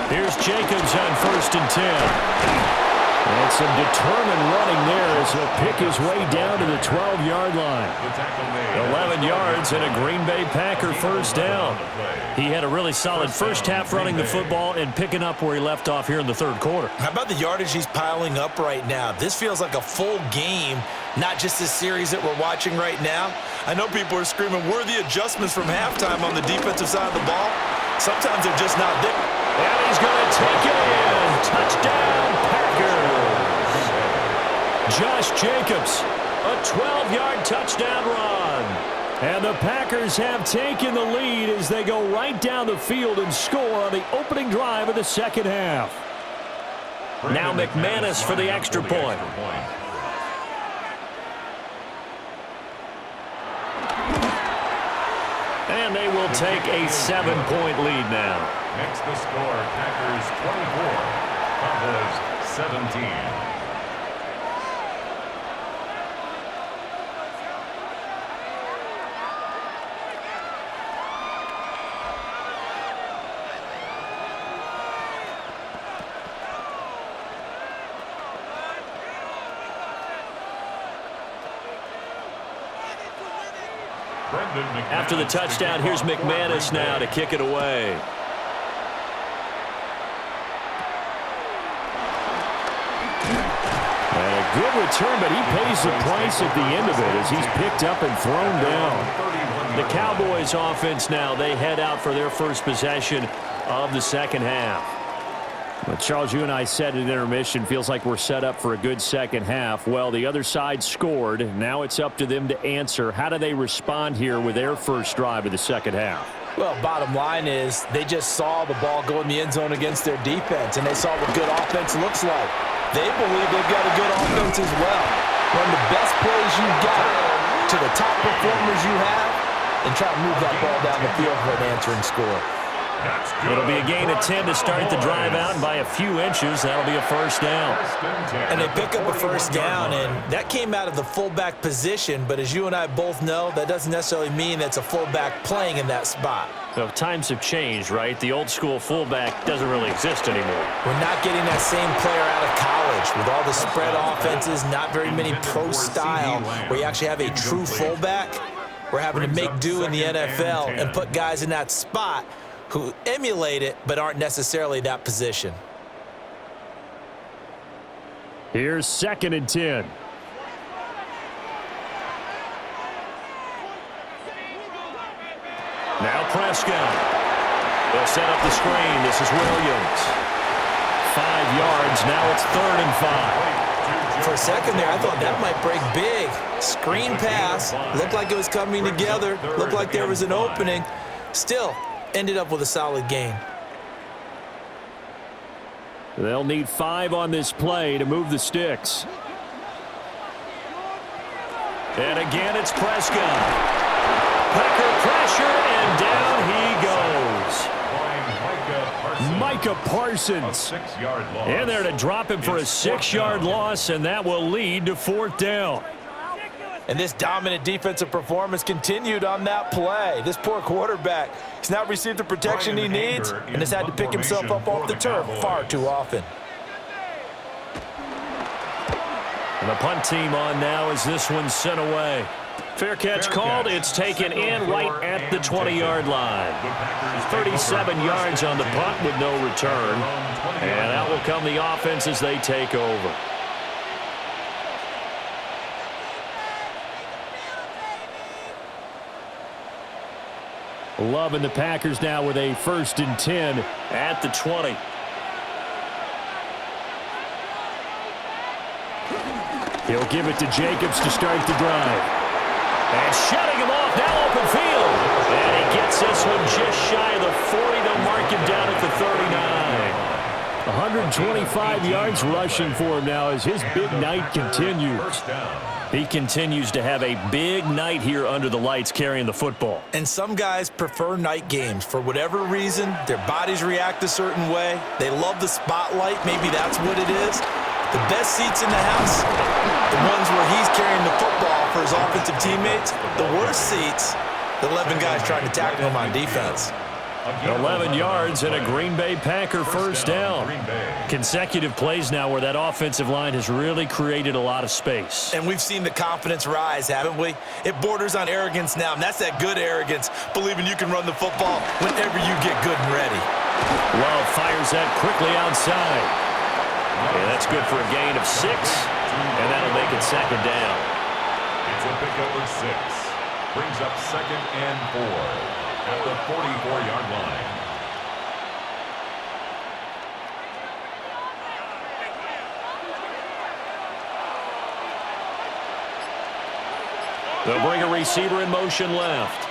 Here's Jacobs on 1st and 10. And some determined running there as he'll pick his way down to the 12-yard line. 11 yards and a Green Bay Packer first down. He had a really solid first half running the football and picking up where he left off here in the third quarter. How about the yardage he's piling up right now? This feels like a full game, not just this series that we're watching right now. I know people are screaming, where are the adjustments from halftime on the defensive side of the ball? Sometimes they're just not there. And he's going to take it in. Touchdown, Packers. Josh Jacobs, a 12-yard touchdown run. And the Packers have taken the lead as they go right down the field and score on the opening drive of the second half. Now McManus for the extra point. And they will take a 7-point lead now. Next the score, Packers 24, Cowboys 17. After the touchdown, here's McManus now to kick it away. And a good return, but he pays the price at the end of it as he's picked up and thrown down. The Cowboys offense now, they head out for their first possession of the second half. Well, Charles, you and I said at intermission, feels like we're set up for a good second half. Well, the other side scored. Now it's up to them to answer. How do they respond here with their first drive of the second half? Well, bottom line is they just saw the ball go in the end zone against their defense, and they saw what good offense looks like. They believe they've got a good offense as well. Run the best plays you've got to the top performers you have, and try to move that ball down the field for an answering score. It'll be a gain of 10 to start the drive out, and by a few inches, that'll be a first down. And they pick up a first down, and that came out of the fullback position, but as you and I both know, that doesn't necessarily mean that's a fullback playing in that spot. Well, times have changed, right? The old school fullback doesn't really exist anymore. We're not getting that same player out of college with all the spread offenses, not very many pro style, where you actually have a true fullback. We're having to make do in the NFL and put guys in that spot who emulate it but aren't necessarily that position. Here's 2nd and 10. Now Prescott. They'll set up the screen. This is Williams. 5 yards. Now it's 3rd and 5. For a second there, I thought that might break big. Screen pass. Looked like it was coming together. Looked like there was an opening. Still, ended up with a solid gain. They'll need 5 on this play to move the sticks. And again, it's Prescott. Packer pressure, and down he goes. Micah Parsons in there to drop him for a 6-yard loss, and that will lead to 4th down. And this dominant defensive performance continued on that play. This poor quarterback has not received the protection he needs and has had to pick himself up off the turf far too often. And the punt team on now as this one's sent away. Fair catch called. It's taken in right at the 20-yard line. 37 yards on the punt with no return. And out will come the offense as they take over. Love and the Packers now with a 1st and 10 at the 20. He'll give it to Jacobs to start the drive. And shutting him off, now open field. And he gets this one just shy of the 40. They'll mark him down at the 39. 125 yards rushing for him now as his big night continues. He continues to have a big night here under the lights carrying the football. And some guys prefer night games. For whatever reason, their bodies react a certain way. They love the spotlight. Maybe that's what it is. The best seats in the house, the ones where he's carrying the football for his offensive teammates. The worst seats, the 11 guys trying to tackle him on defense. 11 yards and a Green Bay Packer first down. Consecutive plays now where that offensive line has really created a lot of space. And we've seen the confidence rise, haven't we? It borders on arrogance now, and that's that good arrogance, believing you can run the football whenever you get good and ready. Love fires that quickly outside. Yeah, that's good for a gain of 6, and that'll make it 2nd down. It's a pickup of 6. Brings up 2nd and 4. At the 44-yard line. They'll bring a receiver in motion left.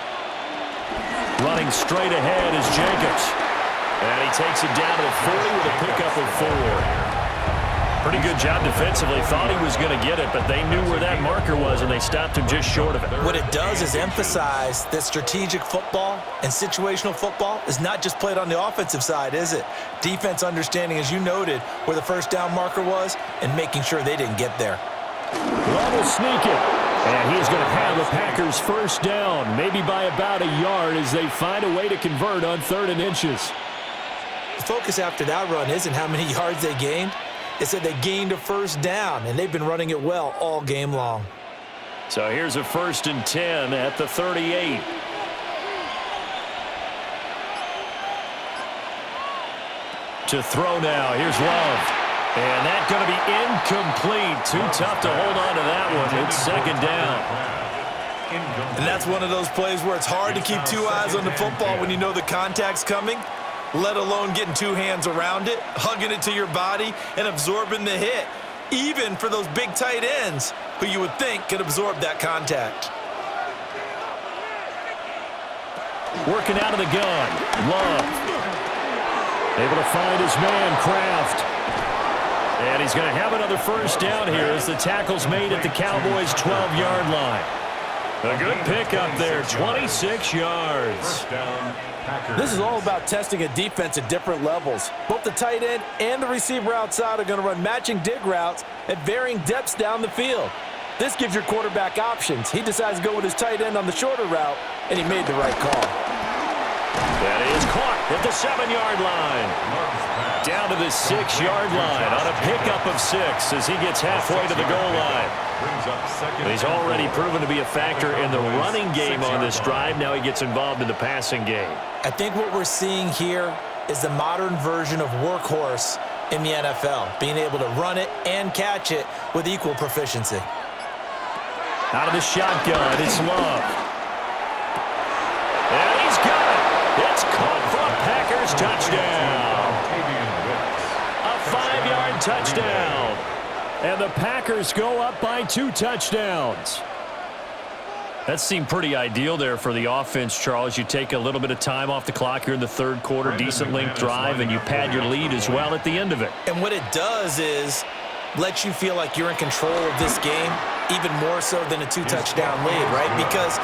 Running straight ahead is Jacobs. And he takes it down to the 40 with a pickup of 4. Pretty good job defensively. Thought he was going to get it, but they knew where that marker was, and they stopped him just short of it. What it does is emphasize that strategic football and situational football is not just played on the offensive side, is it? Defense understanding, as you noted, where the first down marker was and making sure they didn't get there. Love will sneak it. And he's going to have the Packers first down, maybe by about a yard as they find a way to convert on 3rd and inches. The focus after that run isn't how many yards they gained. It's that they gained a first down, and they've been running it well all game long. So here's a 1st and 10 at the 38. To throw now. Here's Love. And that's going to be incomplete. Too tough to hold on to that one. It's 2nd down. And that's one of those plays where it's hard to keep 2 eyes on the football when you know the contact's coming, let alone getting 2 hands around it, hugging it to your body, and absorbing the hit, even for those big tight ends who you would think could absorb that contact. Working out of the gun. Love. Able to find his man, Kraft. And he's going to have another first down here as the tackle's made at the Cowboys' 12-yard line. A good pickup there, 26 yards. This is all about testing a defense at different levels. Both the tight end and the receiver outside are going to run matching dig routes at varying depths down the field. This gives your quarterback options. He decides to go with his tight end on the shorter route, and he made the right call. That is caught at the 7-yard line. Down to the 6-yard line on a pickup of 6 as he gets halfway to the goal line. But he's already proven to be a factor in the running game on this drive. Now he gets involved in the passing game. I think what we're seeing here is the modern version of workhorse in the NFL, being able to run it and catch it with equal proficiency. Out of the shotgun, it's Love. And he's got it. It's caught for a Packers touchdown. A 5-yard touchdown. And the Packers go up by 2 touchdowns. That seemed pretty ideal there for the offense, Charles. You take a little bit of time off the clock here in the 3rd quarter, decent length drive, and you pad your lead as well at the end of it. And what it does is let you feel like you're in control of this game, even more so than a 2-touchdown lead, right? Because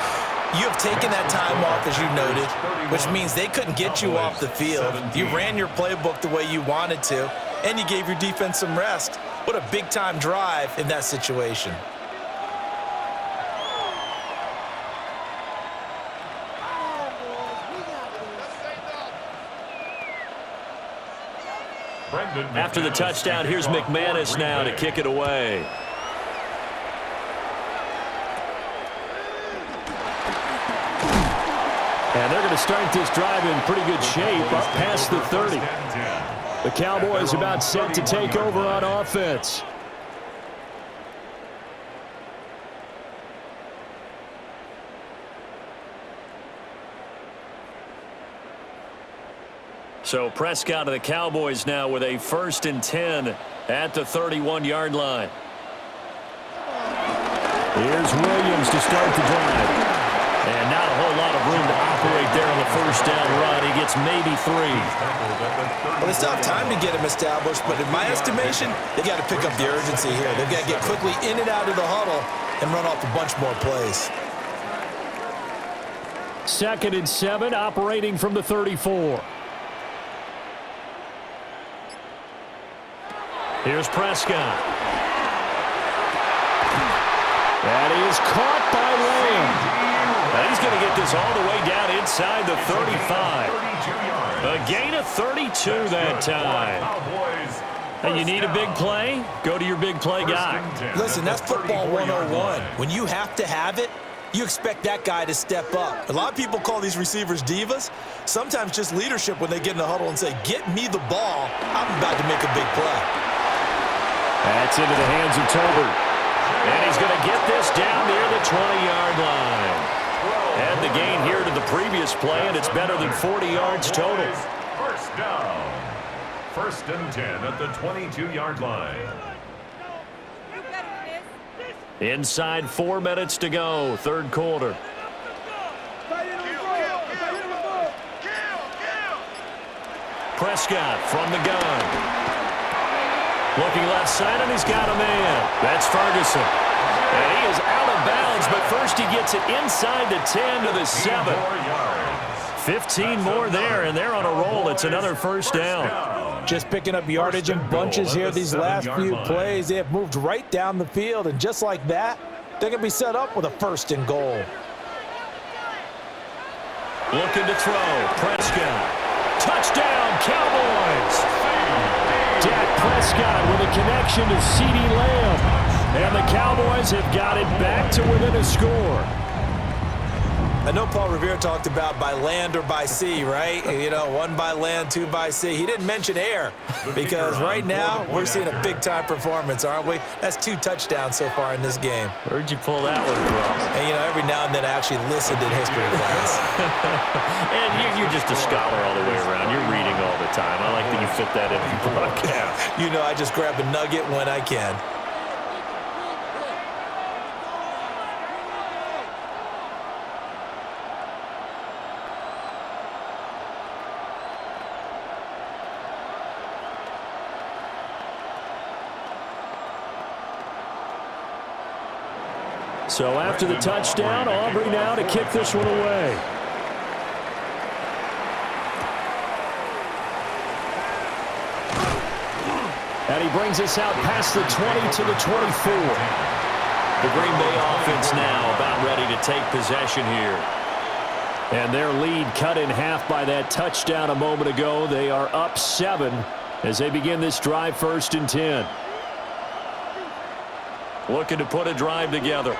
you have taken that time off, as you noted, which means they couldn't get you off the field. You ran your playbook the way you wanted to, and you gave your defense some rest. What a big-time drive in that situation. After the touchdown, here's McManus now to kick it away. And they're going to start this drive in pretty good shape up past the 30. The Cowboys about set to take over on offense. So Prescott of the Cowboys now with a 1st and 10 at the 31-yard line. Here's Williams to start the drive. And not a whole lot of room to operate there on the first down run. He gets maybe 3. Well, they still have time to get him established, but in my estimation, they got to pick up the urgency here. They've got to get quickly in and out of the huddle and run off a bunch more plays. 2nd and 7, operating from the 34. Here's Prescott. That is caught by Lamb. Now he's going to get this all the way down inside the 35. A gain of 32 that time. And you need a big play? Go to your big play guy. Listen, that's football 101. When you have to have it, you expect that guy to step up. A lot of people call these receivers divas. Sometimes just leadership when they get in the huddle and say, get me the ball. I'm about to make a big play. That's into the hands of Tolbert. And he's going to get this down near the 20-yard line. And the gain here to the previous play, and it's better than 40 yards total. First down. 1st and 10 at the 22-yard line. Inside 4 minutes to go, 3rd quarter. Prescott from the gun. Looking left side, and he's got a man. That's Ferguson. And he is out of bounds, but first he gets it inside the 10 to the 7. 15 more there, and they're on a roll. It's another first down. Just picking up yardage in bunches here these last few plays. They have moved right down the field, and just like that, they're going to be set up with a first and goal. Looking to throw. Prescott. Touchdown, Cowboys. Dak Prescott with a connection to CeeDee Lamb. And the Cowboys have got it back to within a score. I know Paul Revere talked about by land or by sea, right? You know, one by land, two by sea. He didn't mention air because right now we're seeing a big-time performance, aren't we? That's 2 touchdowns so far in this game. Where'd you pull that one from? And, you know, every now and then I actually listened in history class. And you're just a scholar all the way around. You're reading all the time. I like that you fit that in the broadcast. You know, I just grab a nugget when I can. So after the touchdown, Aubrey now to kick this one away. And he brings us out past the 20 to the 24. The Green Bay offense now about ready to take possession here. And their lead cut in half by that touchdown a moment ago. They are up 7 as they begin this drive 1st and 10. Looking to put a drive together.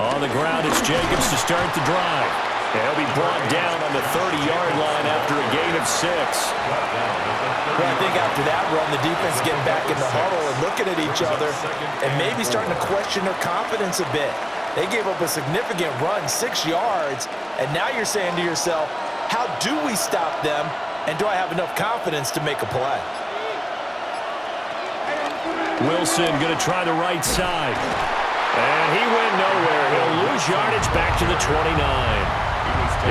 On the ground, it's Jacobs to start the drive. He'll be brought down on the 30-yard line after a gain of 6. Well, I think after that run, the defense is getting back in the huddle and looking at each other and maybe starting to question their confidence a bit. They gave up a significant run, 6 yards, and now you're saying to yourself, how do we stop them, and do I have enough confidence to make a play? Wilson going to try the right side. And he went nowhere. He'll lose yardage back to the 29.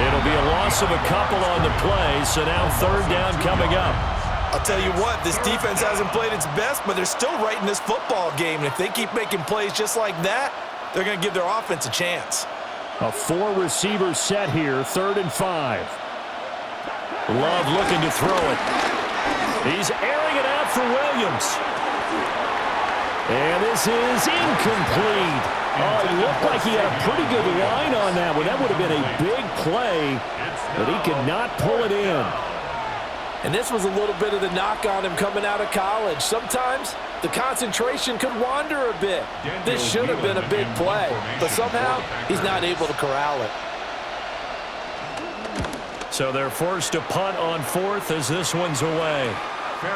It'll be a loss of a couple on the play, so now 3rd down coming up. I'll tell you what, this defense hasn't played its best, but they're still right in this football game. And if they keep making plays just like that, they're going to give their offense a chance. A 4-receiver set here, 3rd and 5. Love looking to throw it. He's airing it out for Williams. And this is incomplete. Oh, it looked like he had a pretty good line on that one. That would have been a big play, but he could not pull it in. And this was a little bit of the knock on him coming out of college. Sometimes the concentration could wander a bit. This should have been a big play, but somehow he's not able to corral it. So they're forced to punt on 4th as this one's away.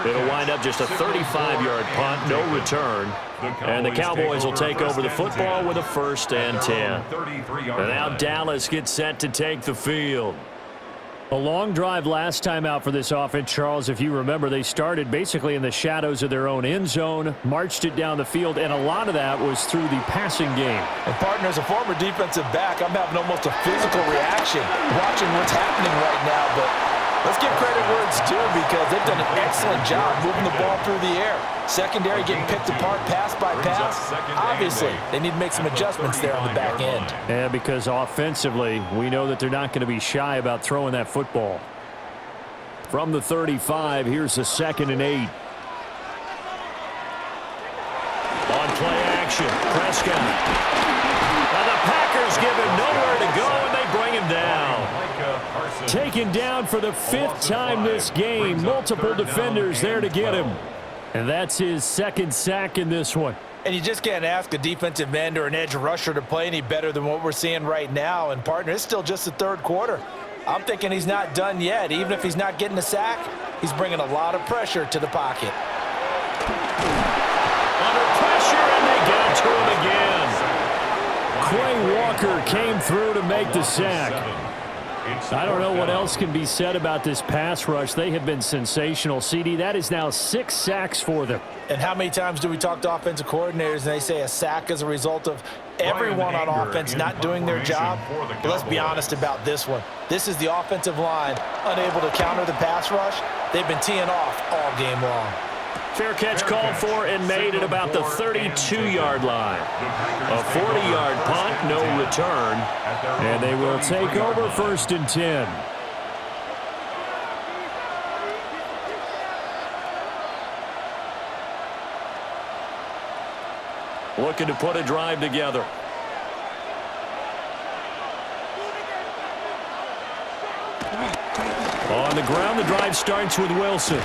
It'll wind up just a 35-yard punt, no return. And the Cowboys will take over the football with a 1st and 10. And now Dallas gets set to take the field. A long drive last time out for this offense, Charles. If you remember, they started basically in the shadows of their own end zone, marched it down the field, and a lot of that was through the passing game. And, partner, as a former defensive back, I'm having almost a physical reaction watching what's happening right now. But let's give credit where it's due because they've done an excellent job moving the ball through the air. Secondary getting picked apart pass by pass. Obviously, they need to make some adjustments there on the back end. And because offensively, we know that they're not going to be shy about throwing that football. From the 35, here's the 2nd and 8. On play action, Prescott. Now the Packers give him nowhere to go, and they bring him down. Taken down for the 5th time this game. Multiple defenders there to get him. And that's his 2nd sack in this one. And you just can't ask a defensive end or an edge rusher to play any better than what we're seeing right now. And, partner, it's still just the 3rd quarter. I'm thinking he's not done yet. Even if he's not getting a sack, he's bringing a lot of pressure to the pocket. Under pressure, and they get it to him again. Quay Walker came through to make the sack. I don't know what else can be said about this pass rush. They have been sensational. CD, that is now 6 sacks for them. And how many times do we talk to offensive coordinators and they say a sack is a result of everyone on offense not doing their job? But let's be honest about this one. This is the offensive line unable to counter the pass rush. They've been teeing off all game long. Fair catch called for and made at about the 32-yard line. A 40-yard punt, no return. And they will take over 1st and 10. Looking to put a drive together. On the ground, the drive starts with Wilson.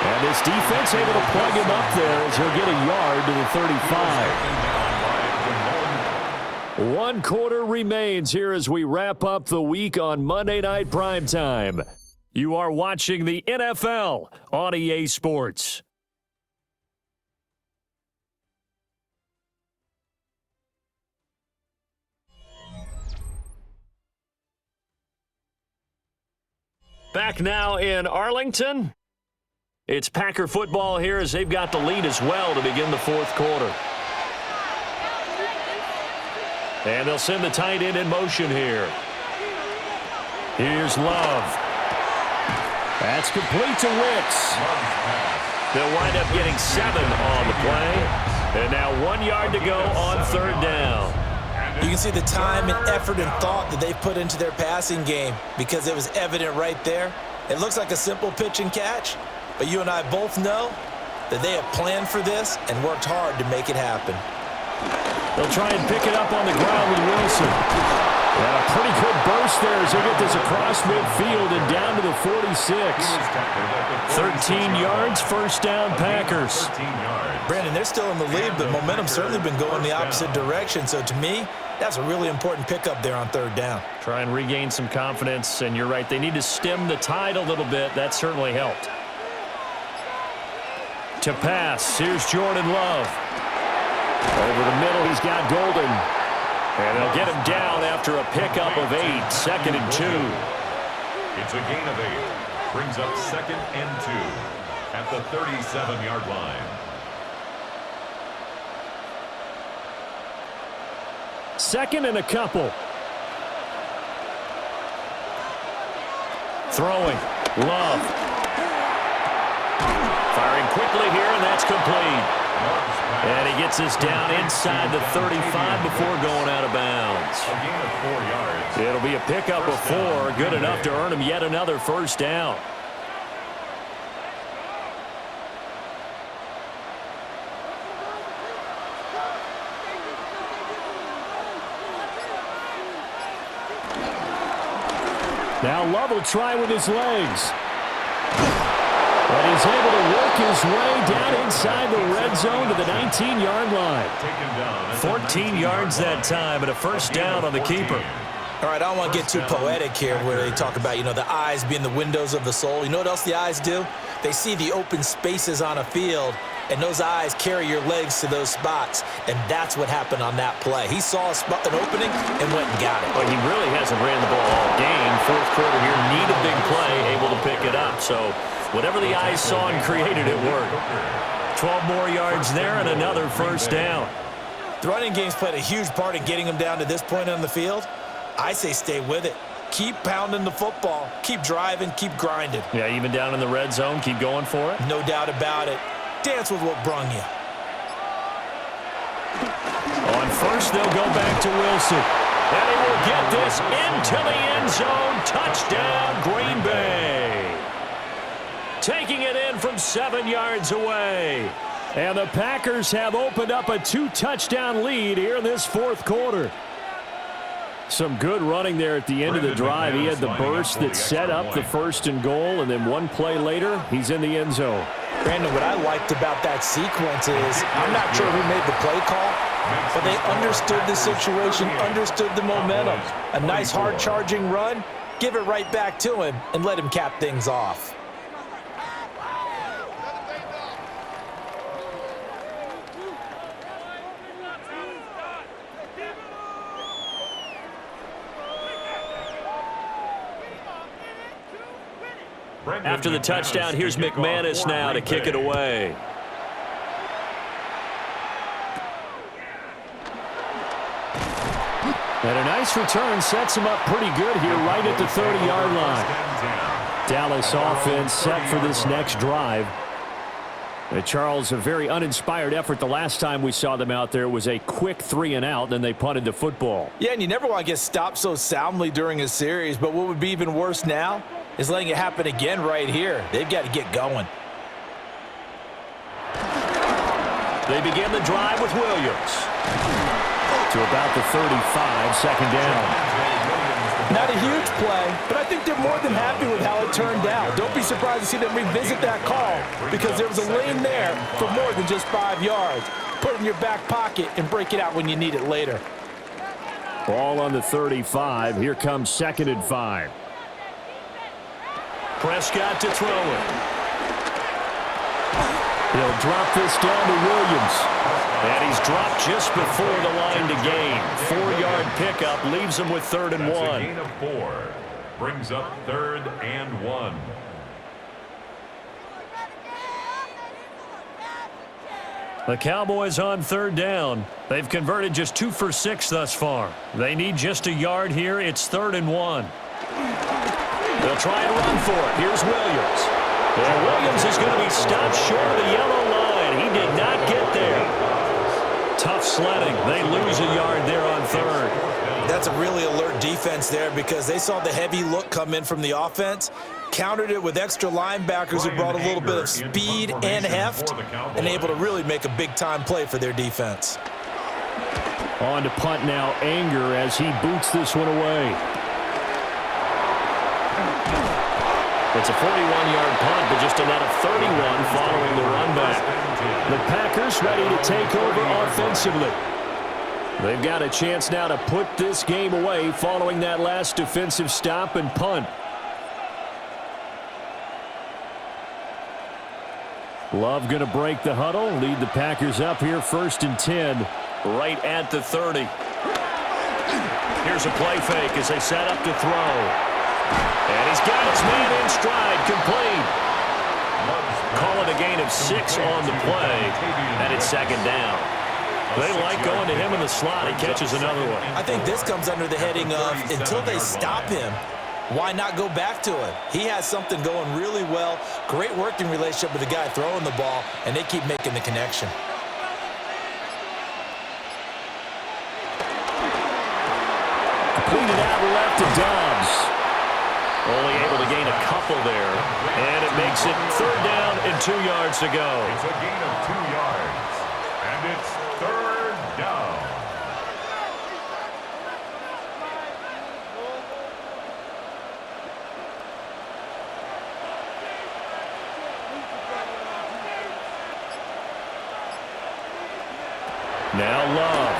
And this defense able to plug him up there as he'll get a yard to the 35. 1 quarter remains here as we wrap up the week on Monday Night Primetime. You are watching the NFL on EA Sports. Back now in Arlington. It's Packer football here as they've got the lead as well to begin the 4th quarter. And they'll send the tight end in motion here. Here's Love. That's complete to Wicks. They'll wind up getting 7 on the play. And now 1 yard to go on 3rd down. You can see the time and effort and thought that they put into their passing game because it was evident right there. It looks like a simple pitch and catch, but you and I both know that they have planned for this and worked hard to make it happen. They'll try and pick it up on the ground with Wilson. And a pretty good burst there as they get this across midfield and down to the 46. 13 yards, 1st down Packers. Brandon, they're still in the lead, but momentum's certainly been going the opposite direction. So to me, that's a really important pickup there on 3rd down. Try and regain some confidence, and you're right. They need to stem the tide a little bit. That certainly helped. To pass, here's Jordan Love. Over the middle, he's got Golden. And they'll get him down after a pickup of 8, 2nd and 2. It's a gain of 8. Brings up 2nd and 2 at the 37-yard line. 2nd and a couple. Throwing. Love. Firing quickly here, and that's complete. And he gets us down inside the 35 before going out of bounds. A gain of 4 yards. It'll be a pickup of 4, good enough to earn him yet another 1st down. Now Love will try with his legs. And he's able to work his way down inside the red zone to the 19-yard line. 14 yards that time and a 1st down on the keeper. All right, I don't want to get too poetic here where they talk about, the eyes being the windows of the soul. You know what else the eyes do? They see the open spaces on a field, and those eyes carry your legs to those spots, and that's what happened on that play. He saw an opening and went and got it. Well, he really hasn't ran the ball all game. 4th quarter here, need a big play, able to pick it up. So whatever the eyes saw and created, it worked. 12 more yards there and another 1st down. The running game's played a huge part in getting them down to this point on the field. I say stay with it. Keep pounding the football. Keep driving. Keep grinding. Yeah, even down in the red zone, keep going for it. No doubt about it. Dance with what brung you. On 1st, they'll go back to Wilson. And he will get this into the end zone. Touchdown, Green Bay. Taking it in from 7 yards away. And the Packers have opened up a 2-touchdown lead here in this 4th quarter. Some good running there at the end of the drive. He had the burst that set up the 1st and goal, and then 1 play later, he's in the end zone. Brandon, what I liked about that sequence is I'm not sure who made the play call, but they understood the situation, understood the momentum. A nice hard-charging run, give it right back to him, and let him cap things off. After the touchdown, here's McManus now to kick it away. And a nice return sets him up pretty good here right at the 30-yard line. Dallas offense set for this next drive. Charles, a very uninspired effort the last time we saw them out there was a quick 3-and-out, then they punted the football. Yeah, and you never want to get stopped so soundly during a series, but what would be even worse now is letting it happen again right here. They've got to get going. They begin the drive with Williams. To about the 35, second down. Not a huge play, but I think they're more than happy with how it turned out. Don't be surprised to see them revisit that call because there was a lane there for more than just 5 yards. Put it in your back pocket and break it out when you need it later. Ball on the 35. Here comes 2nd and 5. Prescott to throw it. He'll drop this down to Williams. And he's dropped just before the line to gain. 4-yard pickup leaves him with 3rd and 1. That's a gain of 4. Brings up 3rd and 1. The Cowboys on 3rd down. They've converted just 2 for 6 thus far. They need just a yard here. It's 3rd and 1. They'll try and run for it. Here's Williams. And Williams is going to be stopped short of the yellow line. He did not get there. Tough sledding. They lose a yard there on 3rd. That's a really alert defense there because they saw the heavy look come in from the offense, countered it with extra linebackers who brought a little bit of speed and heft, and able to really make a big-time play for their defense. On to punt now, Anger as he boots this one away. It's a 41-yard punt, but just a net of 31 following the run back. The Packers ready to take over offensively. They've got a chance now to put this game away following that last defensive stop and punt. Love going to break the huddle, lead the Packers up here 1st and 10, right at the 30. Here's a play fake as they set up to throw. And he's got his man in stride, complete. Call it a gain of 6 on the play, and it's 2nd down. They like going to him in the slot. He catches another one. I think this comes under the heading of until they stop him, why not go back to it? He has something going really well, great working relationship with the guy throwing the ball, and they keep making the connection. Completed out left to Dobbs. Only able to gain a couple there. And it makes it 3rd down and 2 yards to go. It's a gain of 2 yards. And it's 3rd down. Now Love.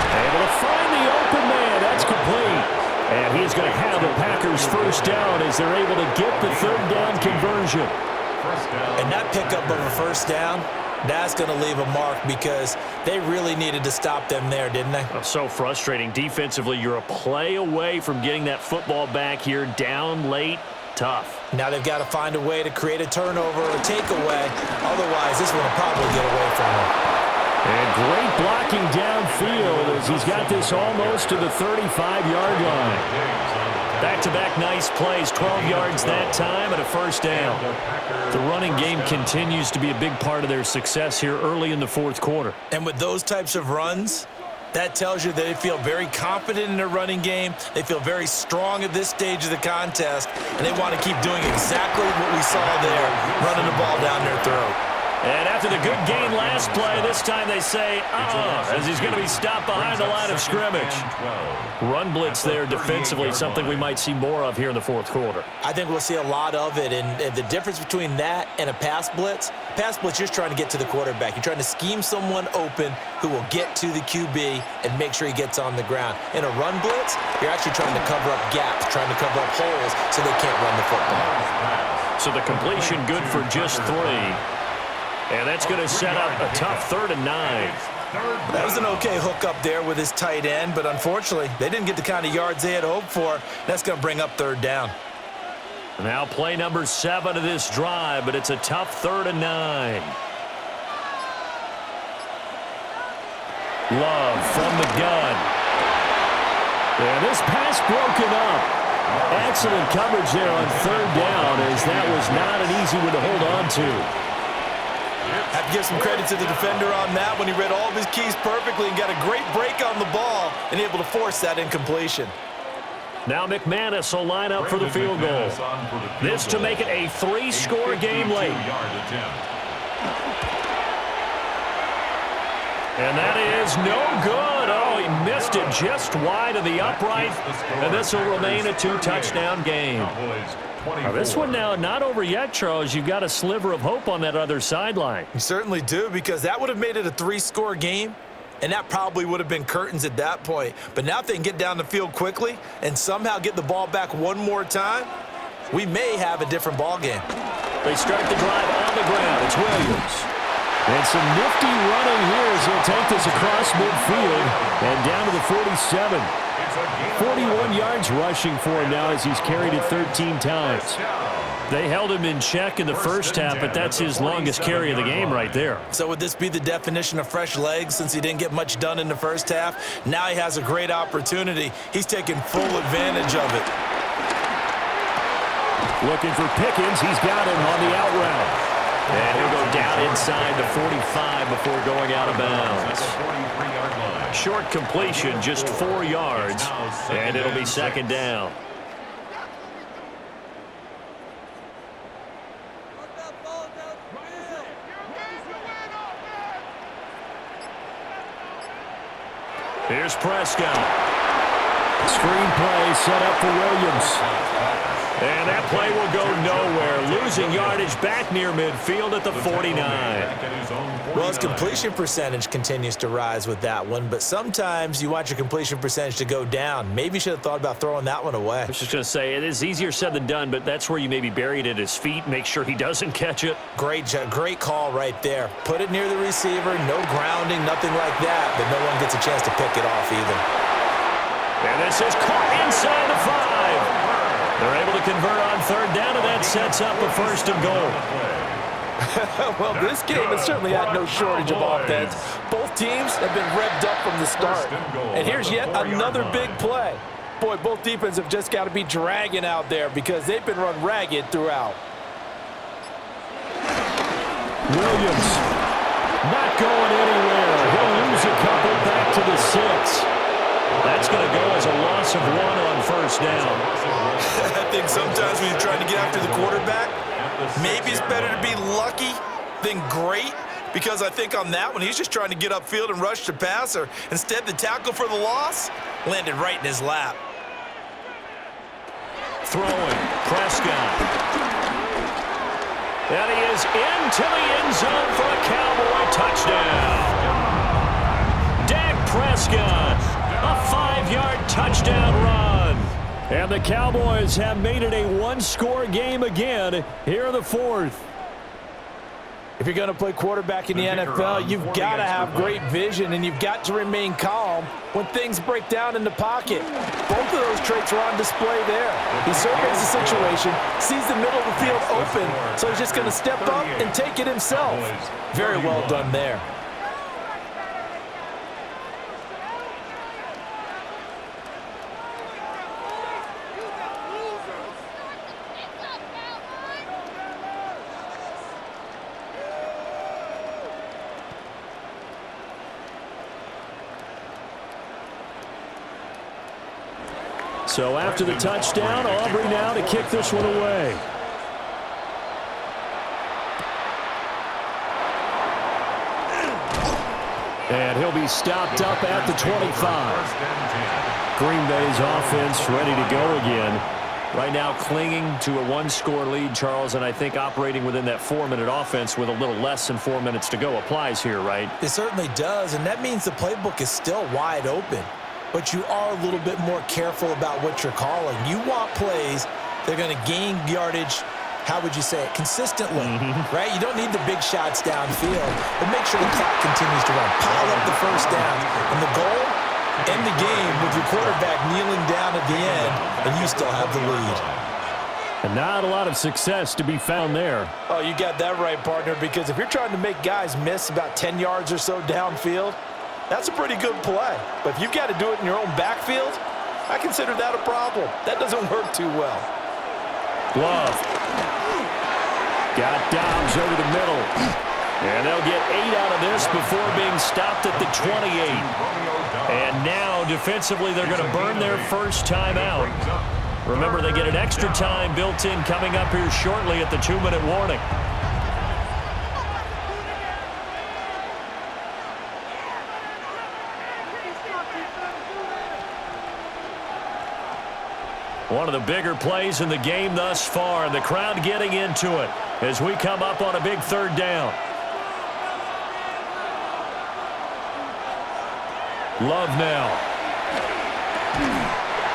Able to find the open man. That's complete. And he's going to have the Packers 1st down as they're able to get the 3rd down conversion. And that pickup of a 1st down, that's going to leave a mark because they really needed to stop them there, didn't they? Oh, so frustrating. Defensively, you're a play away from getting that football back here down late. Tough. Now they've got to find a way to create a turnover or a takeaway. Otherwise, this one will probably get away from them. And great blocking downfield as he's got this almost to the 35-yard line. Back-to-back nice plays, 12 yards that time and a 1st down. The running game continues to be a big part of their success here early in the 4th quarter. And with those types of runs, that tells you that they feel very confident in their running game. They feel very strong at this stage of the contest, and they want to keep doing exactly what we saw there, running the ball down their throat. And after the good gain last play, this time they say, as he's going to be stopped behind the line of scrimmage. Run blitz there defensively, something we might see more of here in the 4th quarter. I think we'll see a lot of it, and the difference between that and a pass blitz, you're just trying to get to the quarterback. You're trying to scheme someone open who will get to the QB and make sure he gets on the ground. In a run blitz, you're actually trying to cover up gaps, trying to cover up holes so they can't run the football. So the completion good for just 3. And that's going to set up a tough 3rd and 9. That was an okay hook up there with his tight end, but unfortunately, they didn't get the kind of yards they had hoped for. That's going to bring up 3rd down. Now play number 7 of this drive, but it's a tough 3rd and 9. Love from the gun. And this pass broken up. Excellent coverage there on 3rd down, as that was not an easy one to hold on to. Have to give some credit to the defender on that when he read all of his keys perfectly and got a great break on the ball and able to force that incompletion. Now McManus will line up for the field goal. This to make it a 3-score game late. And that is no good. Oh, he missed it just wide of the upright. And this will remain a 2-touchdown game. Now, this one now not over yet, Charles. You've got a sliver of hope on that other sideline. You certainly do, because that would have made it a 3-score game, and that probably would have been curtains at that point. But now if they can get down the field quickly and somehow get the ball back one more time, we may have a different ball game. They start the drive on the ground. It's Williams. And some nifty running here as he'll take this across midfield and down to the 47. 41 yards rushing for him now as he's carried it 13 times. They held him in check in the first half, but that's his longest carry of the game right there. So would this be the definition of fresh legs since he didn't get much done in the first half? Now he has a great opportunity. He's taking full advantage of it. Looking for Pickens. He's got him on the out route. And he'll go down inside the 45 before going out of bounds. Short completion, just 4 yards, and it'll be 2nd down. Here's Prescott. Screenplay set up for Williams. And that play will go nowhere. Losing yardage back near midfield at the 49. Well, his completion percentage continues to rise with that one, but sometimes you want your completion percentage to go down. Maybe you should have thought about throwing that one away. I was just going to say, it is easier said than done, but that's where you maybe bury it at his feet, make sure he doesn't catch it. Great call right there. Put it near the receiver, no grounding, nothing like that, but no one gets a chance to pick it off either. And this is caught inside the 5. They're able to convert on 3rd down, and that sets up a 1st and goal. Well, this game has certainly had no shortage of offense. Both teams have been revved up from the start. And here's yet another big play. Boy, both defenses have just got to be dragging out there because they've been run ragged throughout. Williams not going anywhere. He'll lose a couple back to the 6. That's going to go as a loss of 1 on 1st down. I think sometimes when you're trying to get after the quarterback, maybe it's better to be lucky than great, because I think on that one, he's just trying to get upfield and rush the passer. Instead, the tackle for the loss landed right in his lap. Throwing, Prescott. And he is into the end zone for a Cowboy touchdown. Dak Prescott, a 5-yard touchdown run. And the Cowboys have made it a 1-score game again here in the 4th. If you're going to play quarterback in the NFL, you've got to have great vision, and you've got to remain calm when things break down in the pocket. Both of those traits are on display there. He surveys the situation, sees the middle of the field open, so he's just going to step up and take it himself. Very well done there. So after the touchdown, Aubrey now to kick this one away. And he'll be stopped up at the 25. Green Bay's offense ready to go again. Right now clinging to a 1-score lead, Charles, and I think operating within that 4-minute offense with a little less than 4 minutes to go applies here, right? It certainly does, and that means the playbook is still wide open. But you are a little bit more careful about what you're calling. You want plays that are going to gain yardage, how would you say it, consistently, right? You don't need the big shots downfield, but make sure the clock continues to run. Pile up the first down. And the goal, end the game with your quarterback kneeling down at the end, and you still have the lead. And not a lot of success to be found there. Oh, you got that right, partner, because if you're trying to make guys miss about 10 yards or so downfield, that's a pretty good play. But if you've got to do it in your own backfield, I consider that a problem. That doesn't work too well. Love. Got Dobbs over the middle. And they'll get 8 out of this before being stopped at the 28. And now, defensively, they're going to burn their first timeout. Remember, they get an extra time built in coming up here shortly at the 2-minute warning. One of the bigger plays in the game thus far, and the crowd getting into it as we come up on a big third down. Love now.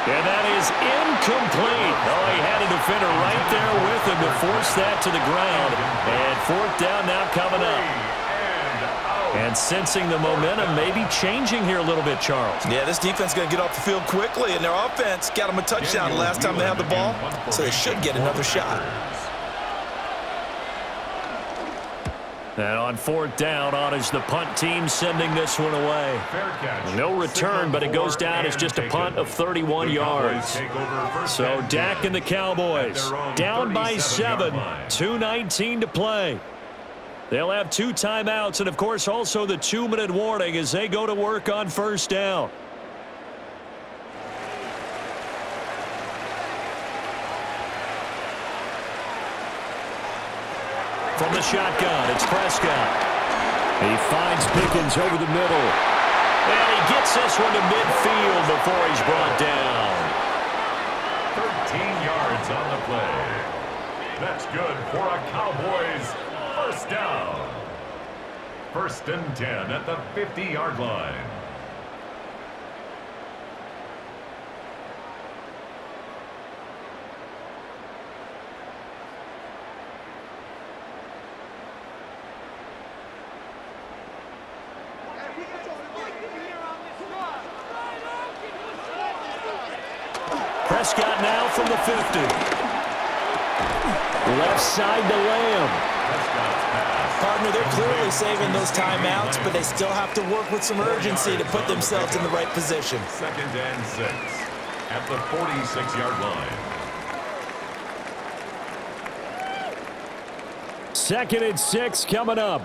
And that is incomplete. Oh, he had a defender right there with him to force that to the ground. And fourth down now coming up. And sensing the momentum maybe changing here a little bit, Charles. Yeah, this defense is going to get off the field quickly, and their offense got them a touchdown the last time they had the ball, so they should get another shot. And on fourth down, on is the punt team sending this one away. No return, but it goes down as just a punt of 31 yards. So Dak and the Cowboys down by 7, 2:19 to play. They'll have 2 timeouts and, of course, also the 2-minute warning as they go to work on first down. From the shotgun, it's Prescott. He finds Pickens over the middle. And he gets this one to midfield before he's brought down. 13 yards on the play. That's good for a Cowboys first down. 1st and 10 at the 50-yard line. Prescott now from the 50. Left side to Lamb. Partner, they're clearly saving those timeouts, but they still have to work with some urgency to put themselves in the right position. 2nd and 6 at the 46-yard line. 2nd and 6 coming up.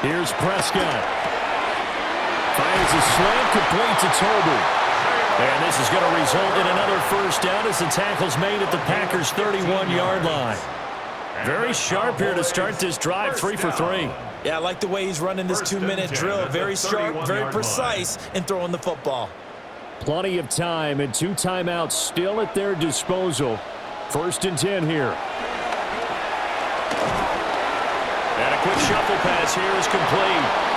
Here's Prescott. Fires a slant complete to Tolbert. And this is going to result in another first down as the tackle's made at the Packers' 31-yard line. Very sharp here to start this drive, 3 for 3. Yeah, I like the way he's running this 2-minute drill. Very sharp, very precise in throwing the football. Plenty of time and 2 timeouts still at their disposal. 1st and 10 here. And a quick shuffle pass here is complete.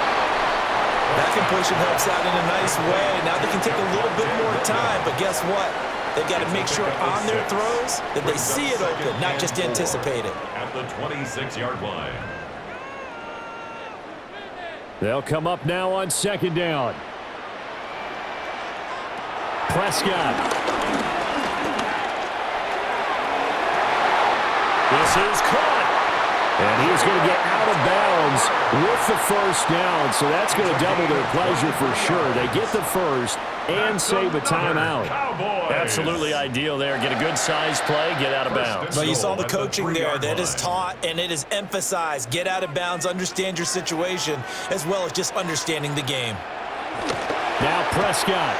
That completion helps out in a nice way. Now they can take a little bit more time, but guess what? They've got to make sure on their throws that they see it open, not just anticipate it. At the 26-yard line. They'll come up now on 2nd down. Prescott. This is caught. And he's going to get out of bounds with the first down. So that's going to double their pleasure for sure. They get the first and save a timeout. Absolutely ideal there. Get a good-sized play, get out of bounds. Well, you saw the coaching there. That is taught and it is emphasized. Get out of bounds, understand your situation, as well as just understanding the game. Now Prescott.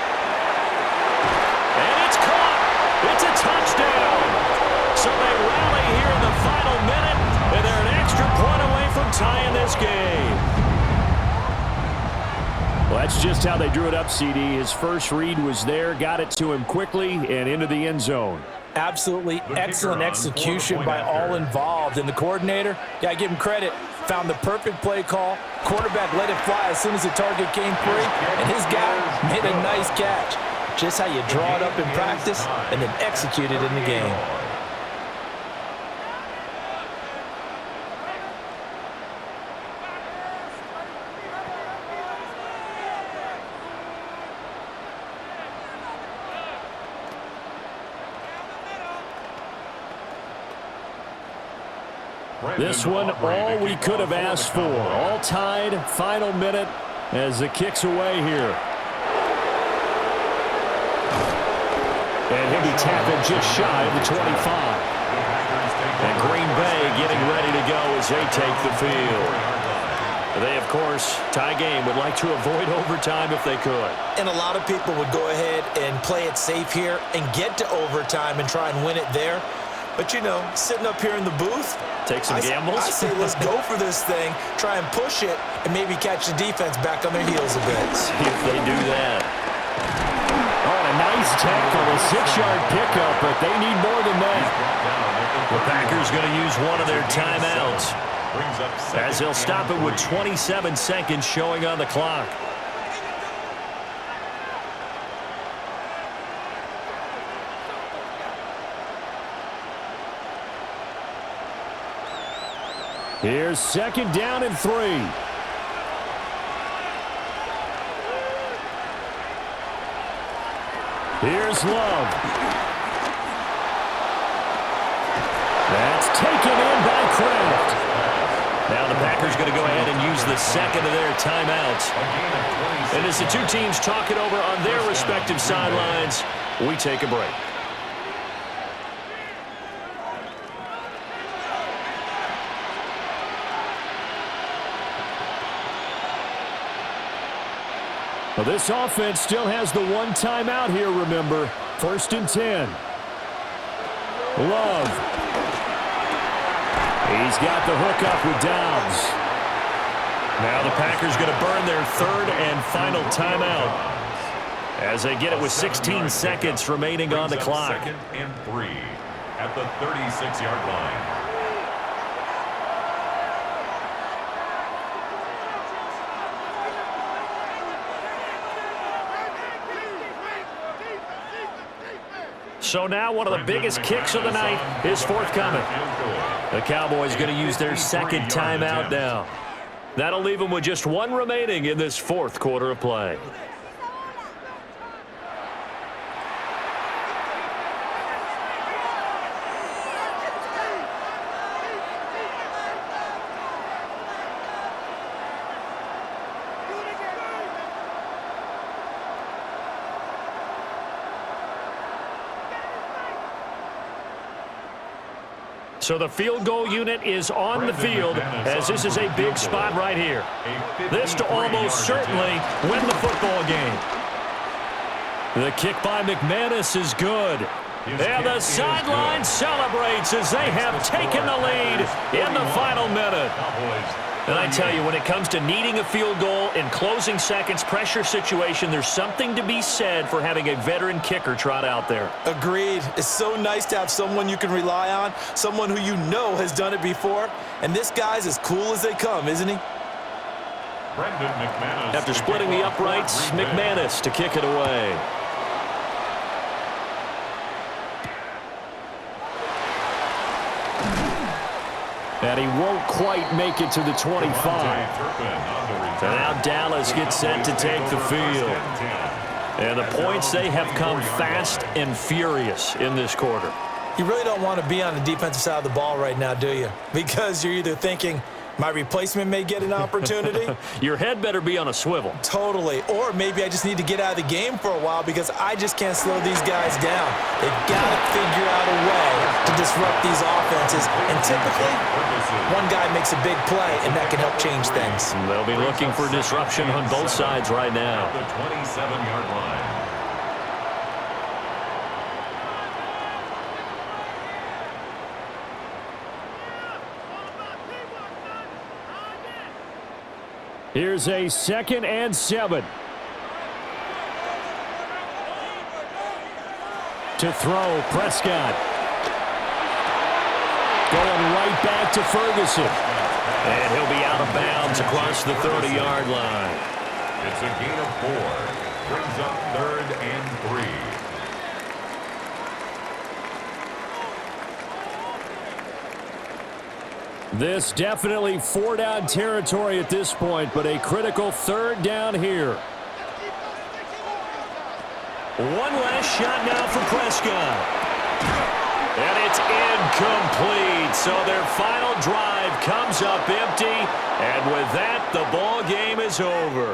And it's caught. It's a touchdown. So they rally here in the final minute, and they're an extra point away from tying this game. Well, that's just how they drew it up, CD. His first read was there, got it to him quickly, and into the end zone. Absolutely excellent execution by all involved. And the coordinator, got to give him credit, found the perfect play call. Quarterback let it fly as soon as the target came free, and his guy made a nice catch. Just how you draw it up in practice and then execute it in the game. This one, all we could have asked for. All tied, final minute as the kick's away here. And he'll be tapping just shy of the 25. And Green Bay getting ready to go as they take the field. They, of course, tie game, would like to avoid overtime if they could. And a lot of people would go ahead and play it safe here and get to overtime and try and win it there. But, you know, sitting up here in the booth, take some gambles. I say let's go for this thing, try and push it, and maybe catch the defense back on their heels a bit. See if they do that. Oh, a nice tackle, a 6-yard pickup, but they need more than that. The Packers going to use one of their timeouts, as they'll stop it with 27 seconds showing on the clock. Here's 2nd down and 3. Here's Love. That's taken in by Kraft. Now the Packers going to go ahead and use the second of their timeouts. And as the two teams talk it over on their respective sidelines, we take a break. Well, this offense still has the one timeout here, remember. 1st and 10. Love. He's got the hook up with Downs. Now the Packers going to burn their 3rd and final timeout as they get it with 16 seconds remaining on the clock. 2nd and 3 at the 36-yard line. So now one of the biggest kicks of the night is forthcoming. The Cowboys going to use their 2nd timeout now. That'll leave them with just one remaining in this 4th quarter of play. So the field goal unit is on the field as this is a big spot right here. This to almost certainly win the football game. The kick by McManus is good. And the sideline celebrates as they have taken the lead in the final minute. And I tell you, when it comes to needing a field goal in closing seconds, pressure situation, there's something to be said for having a veteran kicker trot out there. Agreed. It's so nice to have someone you can rely on, someone who you know has done it before. And this guy's as cool as they come, isn't he? After splitting the uprights, McManus to kick it away. And he won't quite make it to the 25. So now Dallas gets set to take the field. And the points, they have come fast and furious in this quarter. You really don't want to be on the defensive side of the ball right now, do you? Because you're either thinking, my replacement may get an opportunity. Your head better be on a swivel. Totally. Or maybe I just need to get out of the game for a while because I just can't slow these guys down. They've got to figure out a way to disrupt these offenses. And typically, one guy makes a big play, and that can help change things. They'll be looking for disruption on both sides right now. The 27-yard line. Here's a 2nd and 7. To throw, Prescott. Going right back to Ferguson. And he'll be out of bounds across the 30-yard line. It's a gain of 4. Brings up 3rd and 3. This definitely 4-down territory at this point, but a critical 3rd down here. One last shot now for Prescott. And it's incomplete. So their final drive comes up empty. And with that, the ball game is over.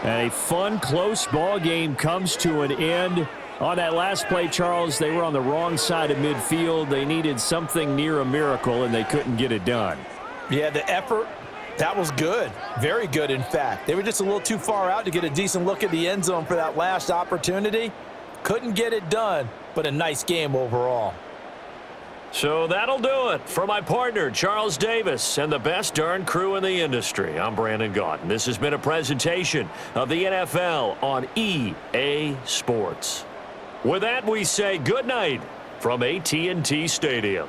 And a fun, close ball game comes to an end. On that last play, Charles, they were on the wrong side of midfield. They needed something near a miracle, and they couldn't get it done. Yeah, the effort, that was good. Very good, in fact. They were just a little too far out to get a decent look at the end zone for that last opportunity. Couldn't get it done, but a nice game overall. So that'll do it. For my partner, Charles Davis, and the best darn crew in the industry, I'm Brandon Gaudin. This has been a presentation of the NFL on EA Sports. With that, we say good night from AT&T Stadium.